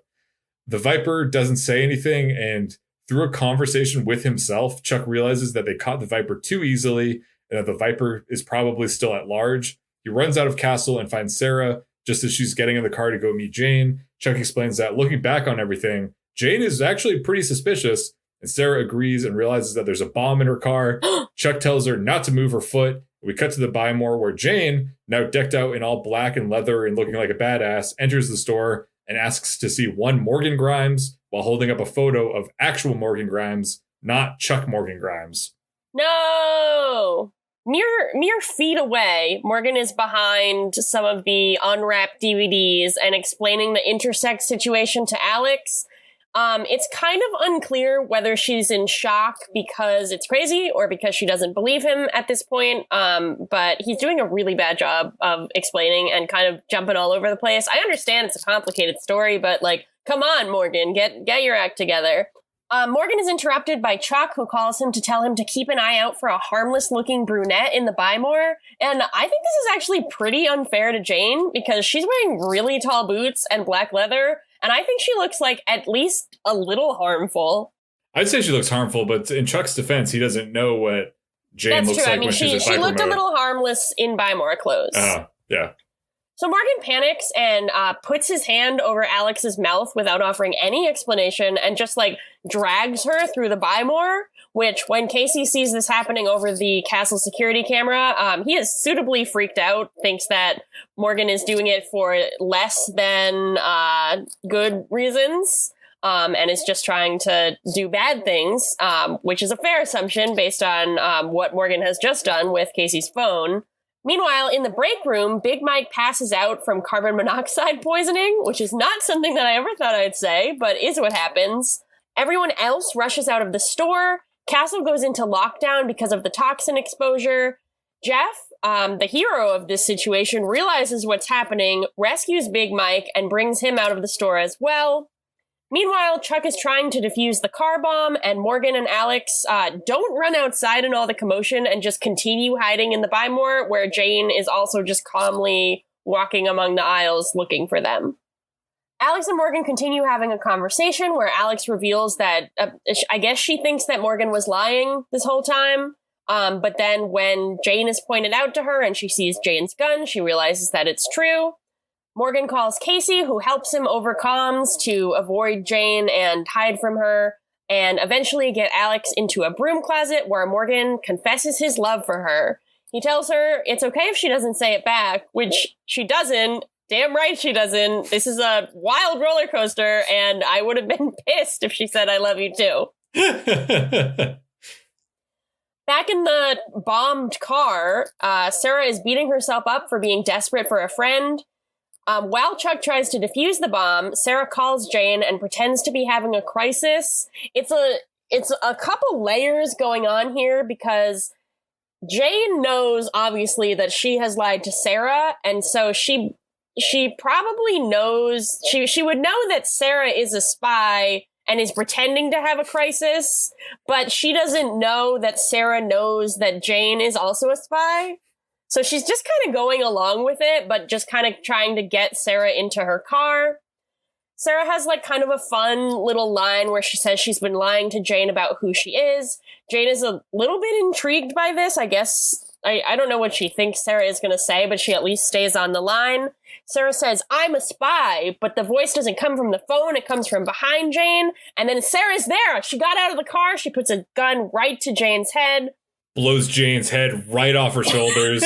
The Viper doesn't say anything, and through a conversation with himself, Chuck realizes that they caught the Viper too easily and that the Viper is probably still at large. He runs out of Castle and finds Sarah just as she's getting in the car to go meet Jane. Chuck explains that looking back on everything, Jane is actually pretty suspicious, and Sarah agrees and realizes that there's a bomb in her car. Chuck tells her not to move her foot. We cut to the Buy More where Jane, now decked out in all black and leather and looking like a badass, enters the store and asks to see one Morgan Grimes while holding up a photo of actual Morgan Grimes, not Chuck Morgan Grimes. No! Mere feet away, Morgan is behind some of the unwrapped DVDs and explaining the intersect situation to Alex. It's kind of unclear whether she's in shock because it's crazy or because she doesn't believe him at this point. But he's doing a really bad job of explaining and kind of jumping all over the place. I understand it's a complicated story, but like, come on, Morgan, get your act together. Morgan is interrupted by Chuck, who calls him to tell him to keep an eye out for a harmless-looking brunette in the Buy More. And I think this is actually pretty unfair to Jane because she's wearing really tall boots and black leather, and I think she looks like at least a little harmful. I'd say she looks harmful, but in Chuck's defense, he doesn't know what Jane looks like when she's in Viper she looked mode. A little harmless in Buy More clothes. Yeah. So Morgan panics and puts his hand over Alex's mouth without offering any explanation and just like drags her through the Buy More, which when Casey sees this happening over the castle security camera, he is suitably freaked out, thinks that Morgan is doing it for less than good reasons, and is just trying to do bad things, which is a fair assumption based on what Morgan has just done with Casey's phone. Meanwhile, in the break room, Big Mike passes out from carbon monoxide poisoning, which is not something that I ever thought I'd say, but is what happens. Everyone else rushes out of the store. Castle goes into lockdown because of the toxin exposure. Jeff, the hero of this situation, realizes what's happening, rescues Big Mike, and brings him out of the store as well. Meanwhile, Chuck is trying to defuse the car bomb, and Morgan and Alex don't run outside in all the commotion and just continue hiding in the Buy More, where Jane is also just calmly walking among the aisles looking for them. Alex and Morgan continue having a conversation where Alex reveals that I guess she thinks that Morgan was lying this whole time. But then when Jane is pointed out to her and she sees Jane's gun, she realizes that it's true. Morgan calls Casey, who helps him over comms to avoid Jane and hide from her, and eventually get Alex into a broom closet where Morgan confesses his love for her. He tells her it's okay if she doesn't say it back, which she doesn't. Damn right she doesn't. This is a wild roller coaster, and I would have been pissed if she said I love you too. Back in the bombed car, Sarah is beating herself up for being desperate for a friend. While Chuck tries to defuse the bomb, Sarah calls Jane and pretends to be having a crisis. It's a couple layers going on here because Jane knows, obviously, that she has lied to Sarah, and so she probably knows, she would know that Sarah is a spy and is pretending to have a crisis, but she doesn't know that Sarah knows that Jane is also a spy. So she's just kind of going along with it, but just kind of trying to get Sarah into her car. Sarah has like kind of a fun little line where she says she's been lying to Jane about who she is. Jane is a little bit intrigued by this, I guess. I don't know what she thinks Sarah is going to say, but she at least stays on the line. Sarah says, I'm a spy, but the voice doesn't come from the phone. It comes from behind Jane. And then Sarah's there. She got out of the car. She puts a gun right to Jane's head. Blows Jane's head right off her shoulders.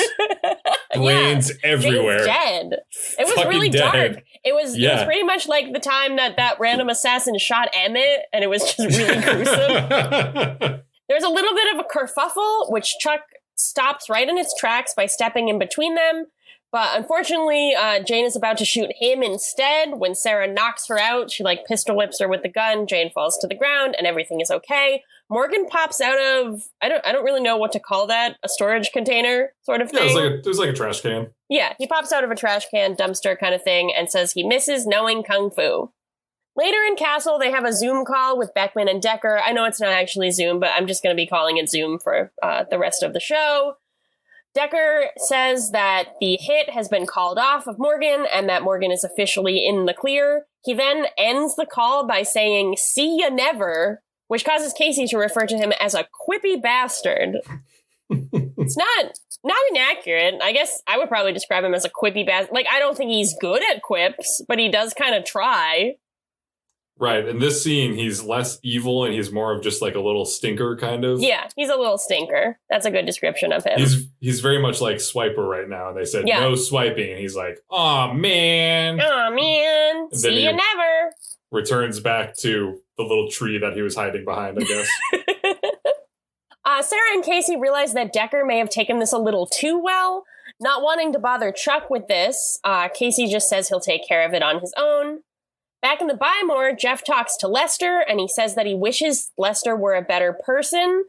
Brains everywhere. Jane's dead. It was really dark. It was pretty much like the time that random assassin shot Emmett, and it was just really gruesome. There's a little bit of a kerfuffle, which Chuck stops right in its tracks by stepping in between them. But unfortunately, Jane is about to shoot him instead. When Sarah knocks her out, she like pistol whips her with the gun. Jane falls to the ground and everything is okay. Morgan pops out of, I don't really know what to call that, a storage container sort of thing. Yeah, it was like a trash can. Yeah, he pops out of a trash can, dumpster kind of thing, and says he misses knowing Kung Fu. Later in Castle, they have a Zoom call with Beckman and Decker. I know it's not actually Zoom, but I'm just going to be calling it Zoom for the rest of the show. Decker says that the hit has been called off of Morgan and that Morgan is officially in the clear. He then ends the call by saying, see ya never, which causes Casey to refer to him as a quippy bastard. It's not inaccurate. I guess I would probably describe him as a quippy bastard. Like, I don't think he's good at quips, but he does kind of try. Right. In this scene, he's less evil and he's more of just like a little stinker kind of. Yeah, he's a little stinker. That's a good description of him. He's very much like Swiper right now. And they said no swiping. And he's like, aw, man. Aw, man. See you never. Returns back to the little tree that he was hiding behind, I guess. Sarah and Casey realize that Decker may have taken this a little too well. Not wanting to bother Chuck with this, Casey just says he'll take care of it on his own. Back in the Buy More, Jeff talks to Lester, and he says that he wishes Lester were a better person.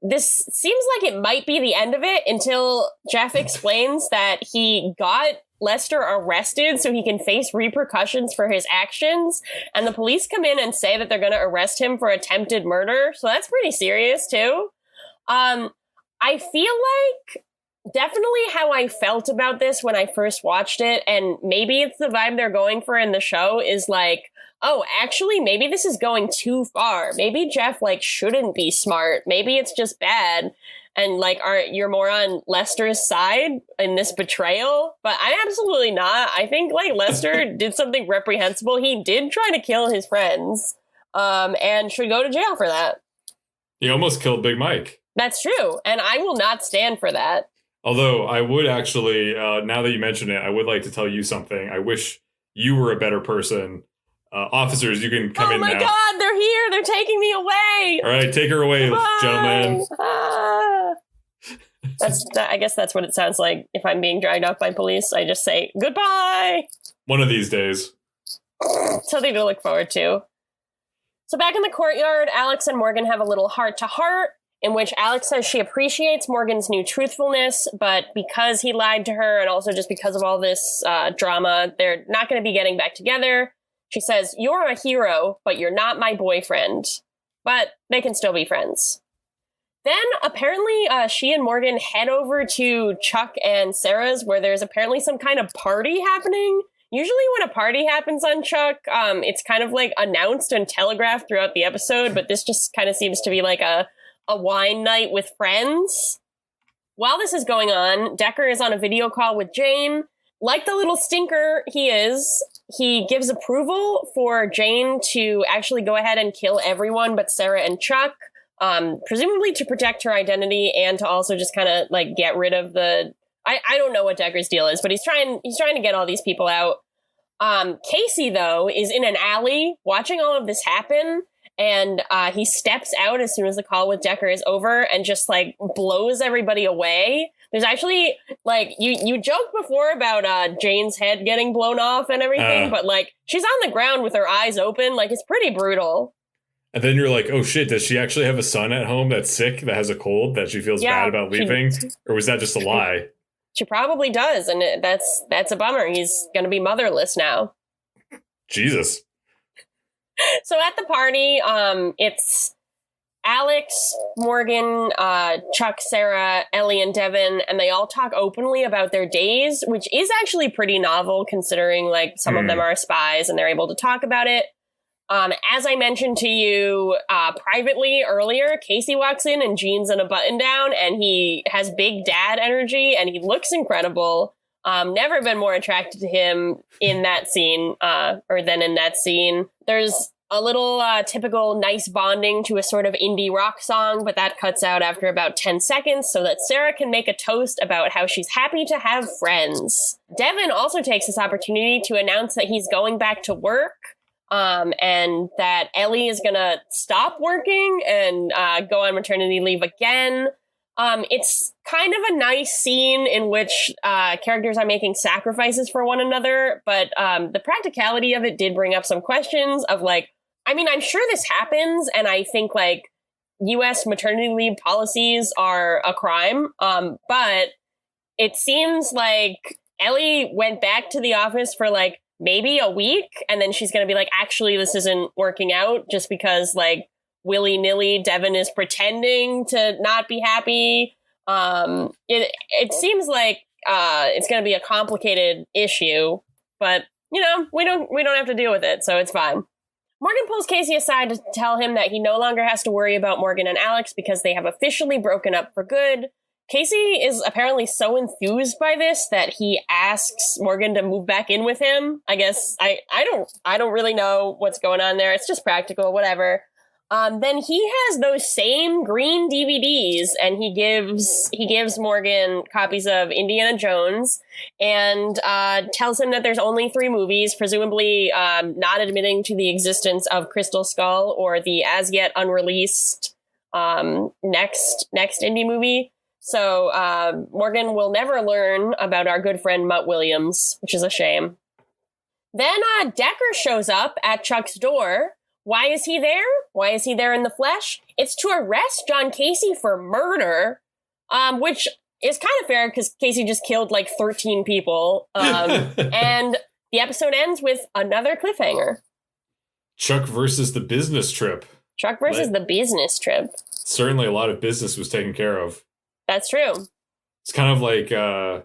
This seems like it might be the end of it until Jeff explains that he got Lester arrested so he can face repercussions for his actions, and the police come in and say that they're going to arrest him for attempted murder, so that's pretty serious, too. I feel like definitely how I felt about this when I first watched it, and maybe it's the vibe they're going for in the show, is like, oh, actually, maybe this is going too far. Maybe Jeff, like, shouldn't be smart. Maybe it's just bad. And, like, you're more on Lester's side in this betrayal? But I'm absolutely not. I think, like, Lester did something reprehensible. He did try to kill his friends, and should go to jail for that. He almost killed Big Mike. That's true. And I will not stand for that. Although I would actually, now that you mention it, I would like to tell you something. I wish you were a better person. Officers, you can come in now. Oh my God, they're here. They're taking me away. All right, take her away, gentlemen. I guess that's what it sounds like if I'm being dragged off by police. I just say, goodbye. One of these days. Something to look forward to. So back in the courtyard, Alex and Morgan have a little heart-to-heart, in which Alex says she appreciates Morgan's new truthfulness, but because he lied to her and also just because of all this drama, they're not going to be getting back together. She says, you're a hero, but you're not my boyfriend. But they can still be friends. Then apparently she and Morgan head over to Chuck and Sarah's, where there's apparently some kind of party happening. Usually when a party happens on Chuck, it's kind of like announced and telegraphed throughout the episode, but this just kind of seems to be like a wine night with friends. While this is going on, Decker is on a video call with Jane. Like the little stinker he is, he gives approval for Jane to actually go ahead and kill everyone but Sarah and Chuck, presumably to protect her identity and to also just kind of like get rid of the... I don't know what Decker's deal is, but he's trying to get all these people out. Casey, though, is in an alley watching all of this happen. And he steps out as soon as the call with Decker is over and just, like, blows everybody away. There's actually, like, you joked before about Jane's head getting blown off and everything, but, like, she's on the ground with her eyes open. Like, it's pretty brutal. And then you're like, oh, shit, does she actually have a son at home that's sick, that has a cold, that she feels bad about leaving? Or was that just a lie? She probably does, and that's a bummer. He's going to be motherless now. Jesus. So at the party, it's Alex, Morgan, Chuck, Sarah, Ellie, and Devin, and they all talk openly about their days, which is actually pretty novel considering like some of them are spies and they're able to talk about it. As I mentioned to you privately earlier, Casey walks in jeans and a button down, and he has big dad energy, and he looks incredible. Never been more attracted to him in that scene, or than in that scene. There's a little typical nice bonding to a sort of indie rock song, but that cuts out after about 10 seconds so that Sarah can make a toast about how she's happy to have friends. Devin also takes this opportunity to announce that he's going back to work. And that Ellie is gonna stop working and go on maternity leave again. It's kind of a nice scene in which characters are making sacrifices for one another, but the practicality of it did bring up some questions of like, I mean, I'm sure this happens, and I think like US maternity leave policies are a crime, but it seems like Ellie went back to the office for like maybe a week, and then she's going to be like, actually, this isn't working out just because, like, willy-nilly Devin is pretending to not be happy. It seems like it's going to be a complicated issue, but, you know, we don't have to deal with it, so it's fine. Morgan pulls Casey aside to tell him that he no longer has to worry about Morgan and Alex because they have officially broken up for good. Casey is apparently so enthused by this that he asks Morgan to move back in with him. I guess I don't really know what's going on there. It's just practical, whatever. Then he has those same green DVDs, and he gives Morgan copies of Indiana Jones and tells him that there's only 3 movies, presumably not admitting to the existence of Crystal Skull or the as yet unreleased next indie movie. So Morgan will never learn about our good friend Mutt Williams, which is a shame. Then Decker shows up at Chuck's door. Why is he there? Why is he there in the flesh? It's to arrest John Casey for murder, which is kind of fair because Casey just killed like 13 people. And the episode ends with another cliffhanger. Chuck versus the business trip. Chuck versus the business trip. Certainly a lot of business was taken care of. That's true. It's kind of like the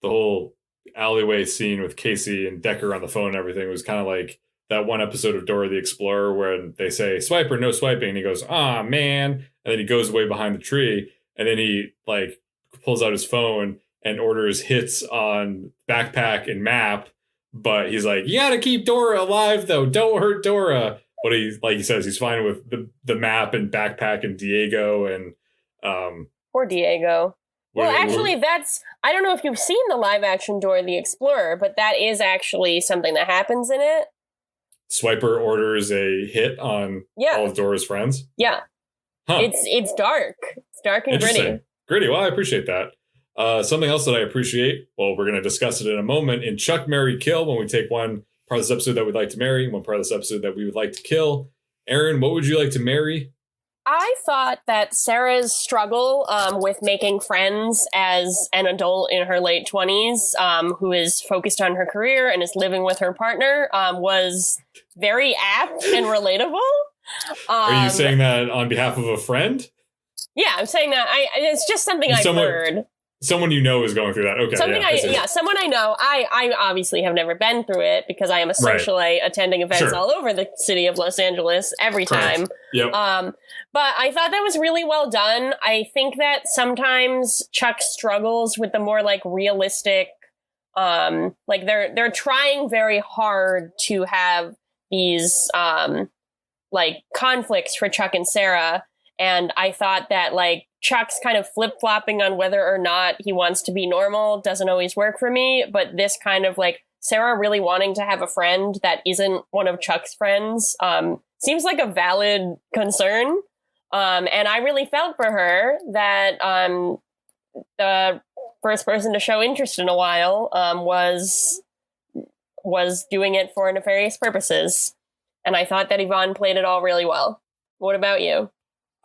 whole alleyway scene with Casey and Decker on the phone and everything. It was kind of like that one episode of Dora the Explorer where they say, swipe or no swiping. And he goes, ah, man. And then he goes away behind the tree. And then he like pulls out his phone and orders hits on backpack and map. But he's like, you got to keep Dora alive, though. Don't hurt Dora. But he says he's fine with the map and backpack and Diego and Poor Diego. Well, actually, I don't know if you've seen the live action Dora the Explorer, but that is actually something that happens in it. Swiper orders a hit on all of Dora's friends? Yeah. Huh. It's dark. It's dark and gritty. Gritty. Well, I appreciate that. Something else that I appreciate, well, we're going to discuss it in a moment, in Chuck, Marry, Kill, when we take one part of this episode that we'd like to marry, one part of this episode that we would like to kill. Erin, what would you like to marry? I thought that Sarah's struggle with making friends as an adult in her late 20s, who is focused on her career and is living with her partner, was very apt and relatable. Are you saying that on behalf of a friend? Yeah, I'm saying that. It's just something I've heard. Someone you know is going through that. Okay. Someone I know. I obviously have never been through it because I am a socialite attending events all over the city of Los Angeles every time. Yep. But I thought that was really well done. I think that sometimes Chuck struggles with the more like realistic, like they're trying very hard to have these like conflicts for Chuck and Sarah. And I thought that like Chuck's kind of flip-flopping on whether or not he wants to be normal doesn't always work for me. But this kind of like Sarah really wanting to have a friend that isn't one of Chuck's friends seems like a valid concern. And I really felt for her that the first person to show interest in a while was doing it for nefarious purposes. And I thought that Yvonne played it all really well. What about you?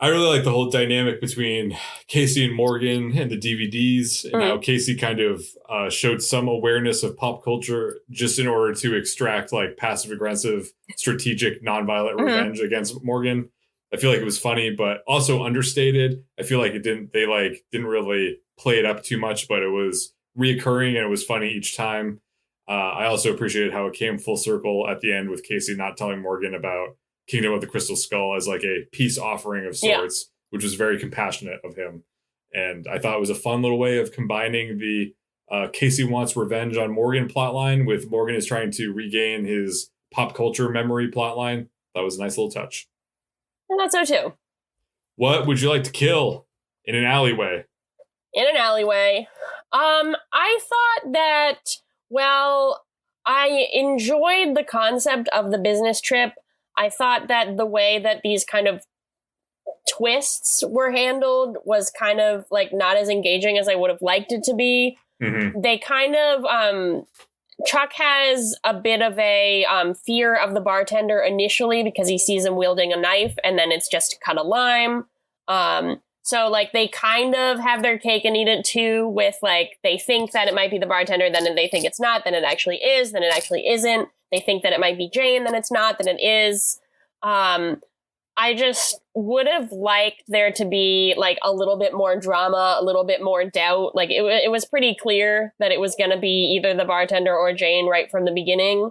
I really like the whole dynamic between Casey and Morgan and the DVDs, and how Casey kind of showed some awareness of pop culture just in order to extract like passive aggressive, strategic, nonviolent revenge against Morgan. I feel like it was funny, but also understated. I feel like they didn't really play it up too much, but it was reoccurring and it was funny each time. I also appreciated how it came full circle at the end with Casey not telling Morgan about Kingdom of the Crystal Skull as like a peace offering of sorts, which was very compassionate of him. And I thought it was a fun little way of combining the Casey wants revenge on Morgan plotline with Morgan is trying to regain his pop culture memory plotline. That was a nice little touch. I thought so too. What would you like to kill in an alleyway? In an alleyway. I thought that, well, I enjoyed the concept of the business trip. I thought that the way that these kind of twists were handled was kind of like not as engaging as I would have liked it to be. They kind of, Chuck has a bit of a fear of the bartender initially because he sees him wielding a knife, and then it's just cut a lime. So like they kind of have their cake and eat it too, with like they think that it might be the bartender, then they think it's not, then it actually is, then it actually isn't. They think that it might be Jane, then it's not, then it is. I just would have liked there to be like a little bit more drama, a little bit more doubt. Like it was pretty clear that it was going to be either the bartender or Jane right from the beginning.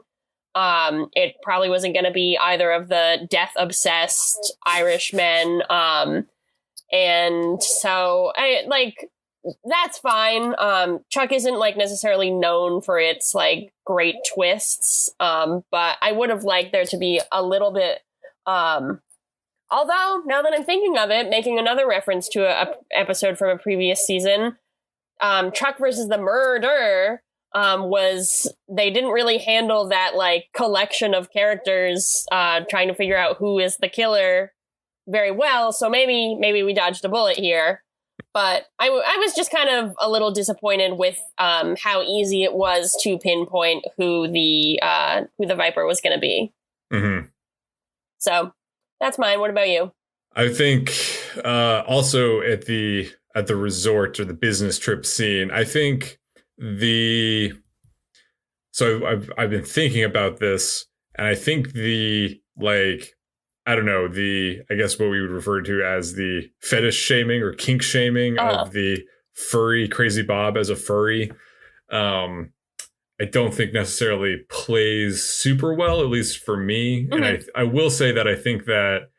It probably wasn't going to be either of the death obsessed Irishmen. And so that's fine. Chuck isn't like necessarily known for its like great twists. But I would have liked there to be a little bit, although, now that I'm thinking of it, making another reference to a episode from a previous season, Chuck versus the Murder they didn't really handle that like collection of characters trying to figure out who is the killer very well. So maybe we dodged a bullet here. But I was just kind of a little disappointed with how easy it was to pinpoint who the Viper was going to be. So that's mine. What about you? I think also at the resort or the business trip scene, I think so I've been thinking about this, and I think I guess what we would refer to as the fetish shaming or kink shaming of the furry Crazy Bob as a furry, I don't think necessarily plays super well, at least for me. And I will say that I think that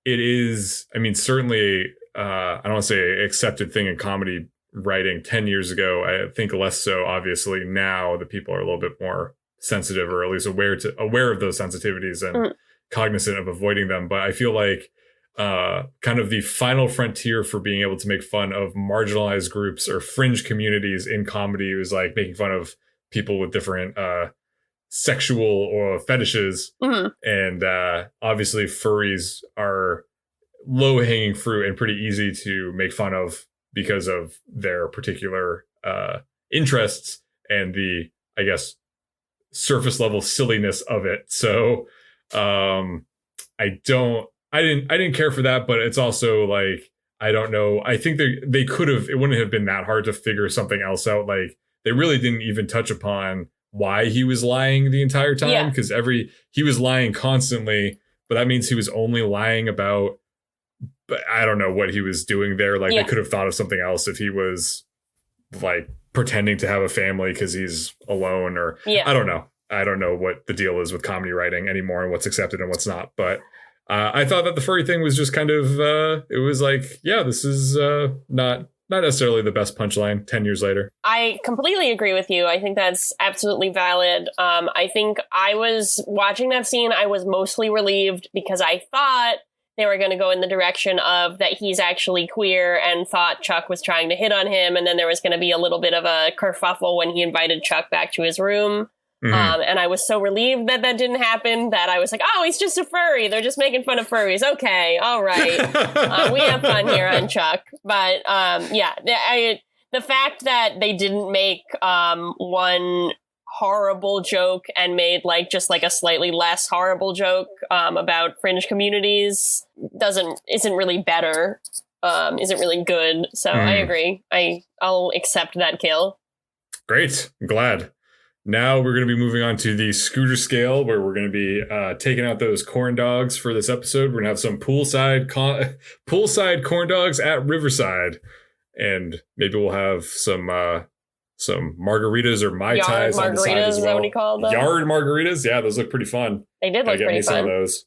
it is, I mean, certainly, I don't want to say accepted thing in comedy writing 10 years ago. I think less so, obviously, now that people are a little bit more sensitive, or at least aware of those sensitivities and cognizant of avoiding them. But I feel like kind of the final frontier for being able to make fun of marginalized groups or fringe communities in comedy was like making fun of people with different sexual or fetishes. And obviously furries are low-hanging fruit and pretty easy to make fun of because of their particular interests and the, I guess, surface level silliness of it. So I didn't care for that, but it's also like, I don't know. I think they could have, it wouldn't have been that hard to figure something else out. Like they really didn't even touch upon why he was lying the entire time, because he was lying constantly, but that means he was only lying about, but I don't know what he was doing there. Like they could have thought of something else if he was like pretending to have a family because he's alone, or I don't know. I don't know what the deal is with comedy writing anymore and what's accepted and what's not. But I thought that the furry thing was just kind of, it was like, yeah, this is not necessarily the best punchline 10 years later. I completely agree with you. I think that's absolutely valid. I think I was watching that scene, I was mostly relieved because I thought they were going to go in the direction of that he's actually queer and thought Chuck was trying to hit on him. And then there was going to be a little bit of a kerfuffle when he invited Chuck back to his room. And I was so relieved that didn't happen that I was like, oh, he's just a furry. They're just making fun of furries. Okay. All right. We have fun here on Chuck. But the fact that they didn't make one horrible joke and made like just like a slightly less horrible joke about fringe communities isn't really better, isn't really good. So I agree. I'll accept that kill. Great. I'm glad. Now we're going to be moving on to the scooter scale, where we're going to be taking out those corn dogs for this episode. We're going to have some poolside corn dogs at Riverside, and maybe we'll have some margaritas or Mai Tais on the side as well. Is that what you call them? Yard margaritas, yeah, those look pretty fun. They did look pretty fun. Some of those.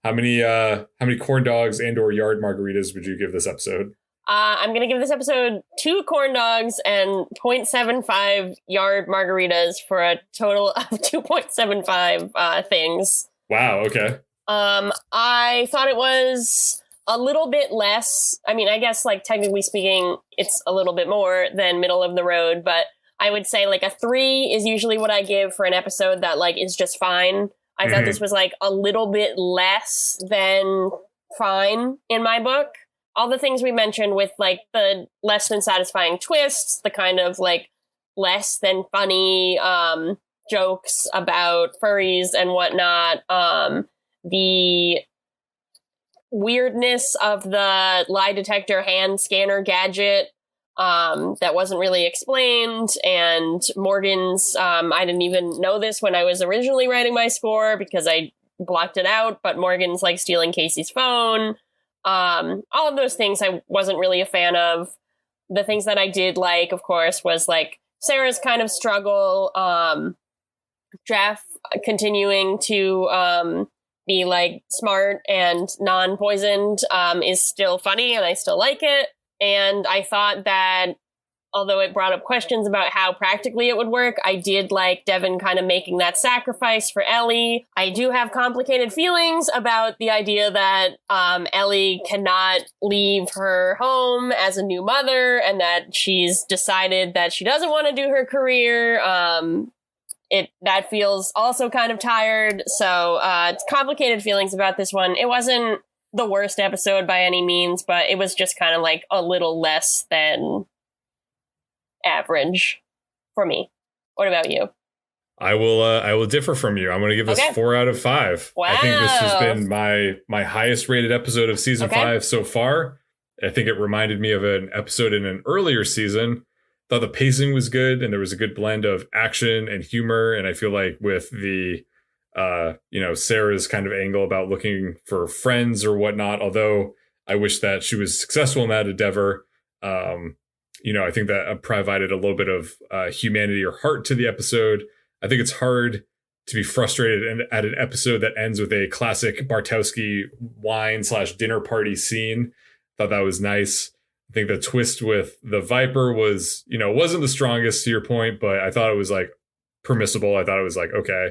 How many corn dogs and/or yard margaritas would you give this episode? I'm going to give this episode 2 corn dogs and 0.75 yard margaritas for a total of 2.75 things. Wow, okay. I thought it was a little bit less. I mean, I guess, like, technically speaking, it's a little bit more than middle of the road, but I would say, like, a 3 is usually what I give for an episode that, like, is just fine. I thought this was, like, a little bit less than fine in my book. All the things we mentioned with, like, the less than satisfying twists, the kind of, like, less than funny jokes about furries and whatnot, the weirdness of the lie detector hand scanner gadget that wasn't really explained, and Morgan's, I didn't even know this when I was originally writing my score because I blocked it out, but Morgan's, like, stealing Casey's phone. All of those things I wasn't really a fan of. The things that I did like, of course, was like Sarah's kind of struggle. Jeff continuing to be like smart and non-poisoned is still funny, and I still like it. And I thought that although it brought up questions about how practically it would work, I did like Devin kind of making that sacrifice for Ellie. I do have complicated feelings about the idea that Ellie cannot leave her home as a new mother, and that she's decided that she doesn't want to do her career. That feels also kind of tired. So it's complicated feelings about this one. It wasn't the worst episode by any means, but it was just kind of like a little less than average for me. What about you? I will differ from you. I'm going to give this 4 out of 5. Wow. I think this has been my highest rated episode of season 5 so far. I think it reminded me of an episode in an earlier season. Thought the pacing was good, and there was a good blend of action and humor. And I feel like with the Sarah's kind of angle about looking for friends or whatnot, although I wish that she was successful in that endeavor, I think that provided a little bit of humanity or heart to the episode. I think it's hard to be frustrated at an episode that ends with a classic Bartowski wine/dinner party scene. Thought that was nice. I think the twist with the Viper was, wasn't the strongest, to your point, but I thought it was like permissible. I thought it was like, okay.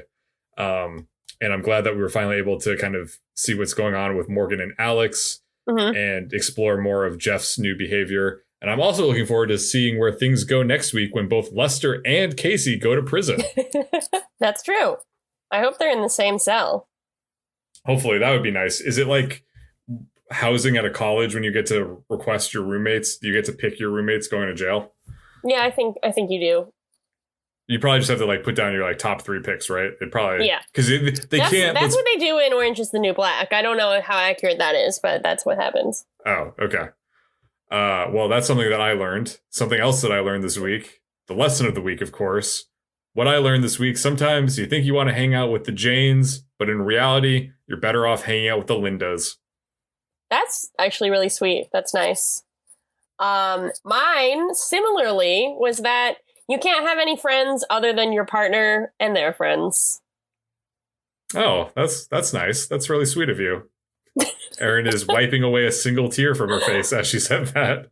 And I'm glad that we were finally able to kind of see what's going on with Morgan and Alex and explore more of Jeff's new behavior. And I'm also looking forward to seeing where things go next week when both Lester and Casey go to prison. That's true. I hope they're in the same cell. Hopefully, that would be nice. Is it like housing at a college when you get to request your roommates? Do you get to pick your roommates going to jail? Yeah, I think you do. You probably just have to like put down your like top 3 picks, right? It probably because they can't. That's what they do in Orange Is the New Black. I don't know how accurate that is, but that's what happens. Oh, okay. Well, that's something that I learned. Something else that I learned this week. The lesson of the week, of course. What I learned this week, sometimes you think you want to hang out with the Janes, but in reality, you're better off hanging out with the Lindas. That's actually really sweet. That's nice. Mine, similarly, was that you can't have any friends other than your partner and their friends. Oh, that's nice. That's really sweet of you. Erin is wiping away a single tear from her face as she said that.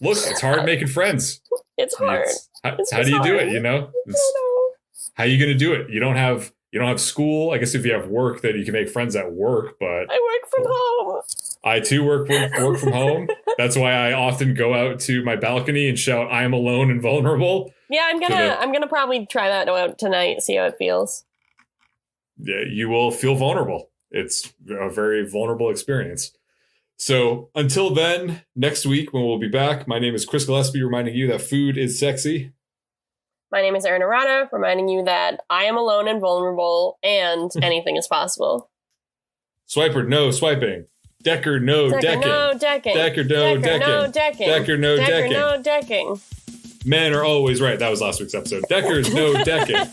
Look, it's hard making friends. It's hard. How do you do it? I don't know. How are you going to do it? You don't have school. I guess if you have work, then you can make friends at work. But I work from home. I too work from home. That's why I often go out to my balcony and shout, "I am alone and vulnerable." Yeah, I'm gonna probably try that out tonight. See how it feels. Yeah, you will feel vulnerable. It's a very vulnerable experience. So until then, next week when we'll be back, my name is Chris Gillespie, reminding you that food is sexy. My name is Erin, reminding you that I am alone and vulnerable and anything is possible. Swiper, no swiping. Decker, no decking. No decking. Decker, no decking. No decking. Decker, no Decker, decking. no decking. Men are always right. That was last week's episode. Decker's no decking.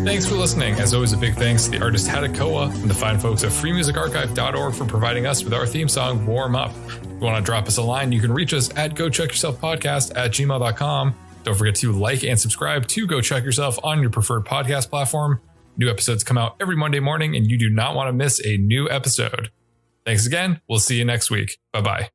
Thanks for listening. As always, a big thanks to the artist Hadakoa and the fine folks at freemusicarchive.org for providing us with our theme song, Warm Up. If you want to drop us a line, you can reach us at GoChuckYourselfPodcast@gmail.com. Don't forget to like and subscribe to Go Chuck Yourself on your preferred podcast platform. New episodes come out every Monday morning, and you do not want to miss a new episode. Thanks again. We'll see you next week. Bye-bye.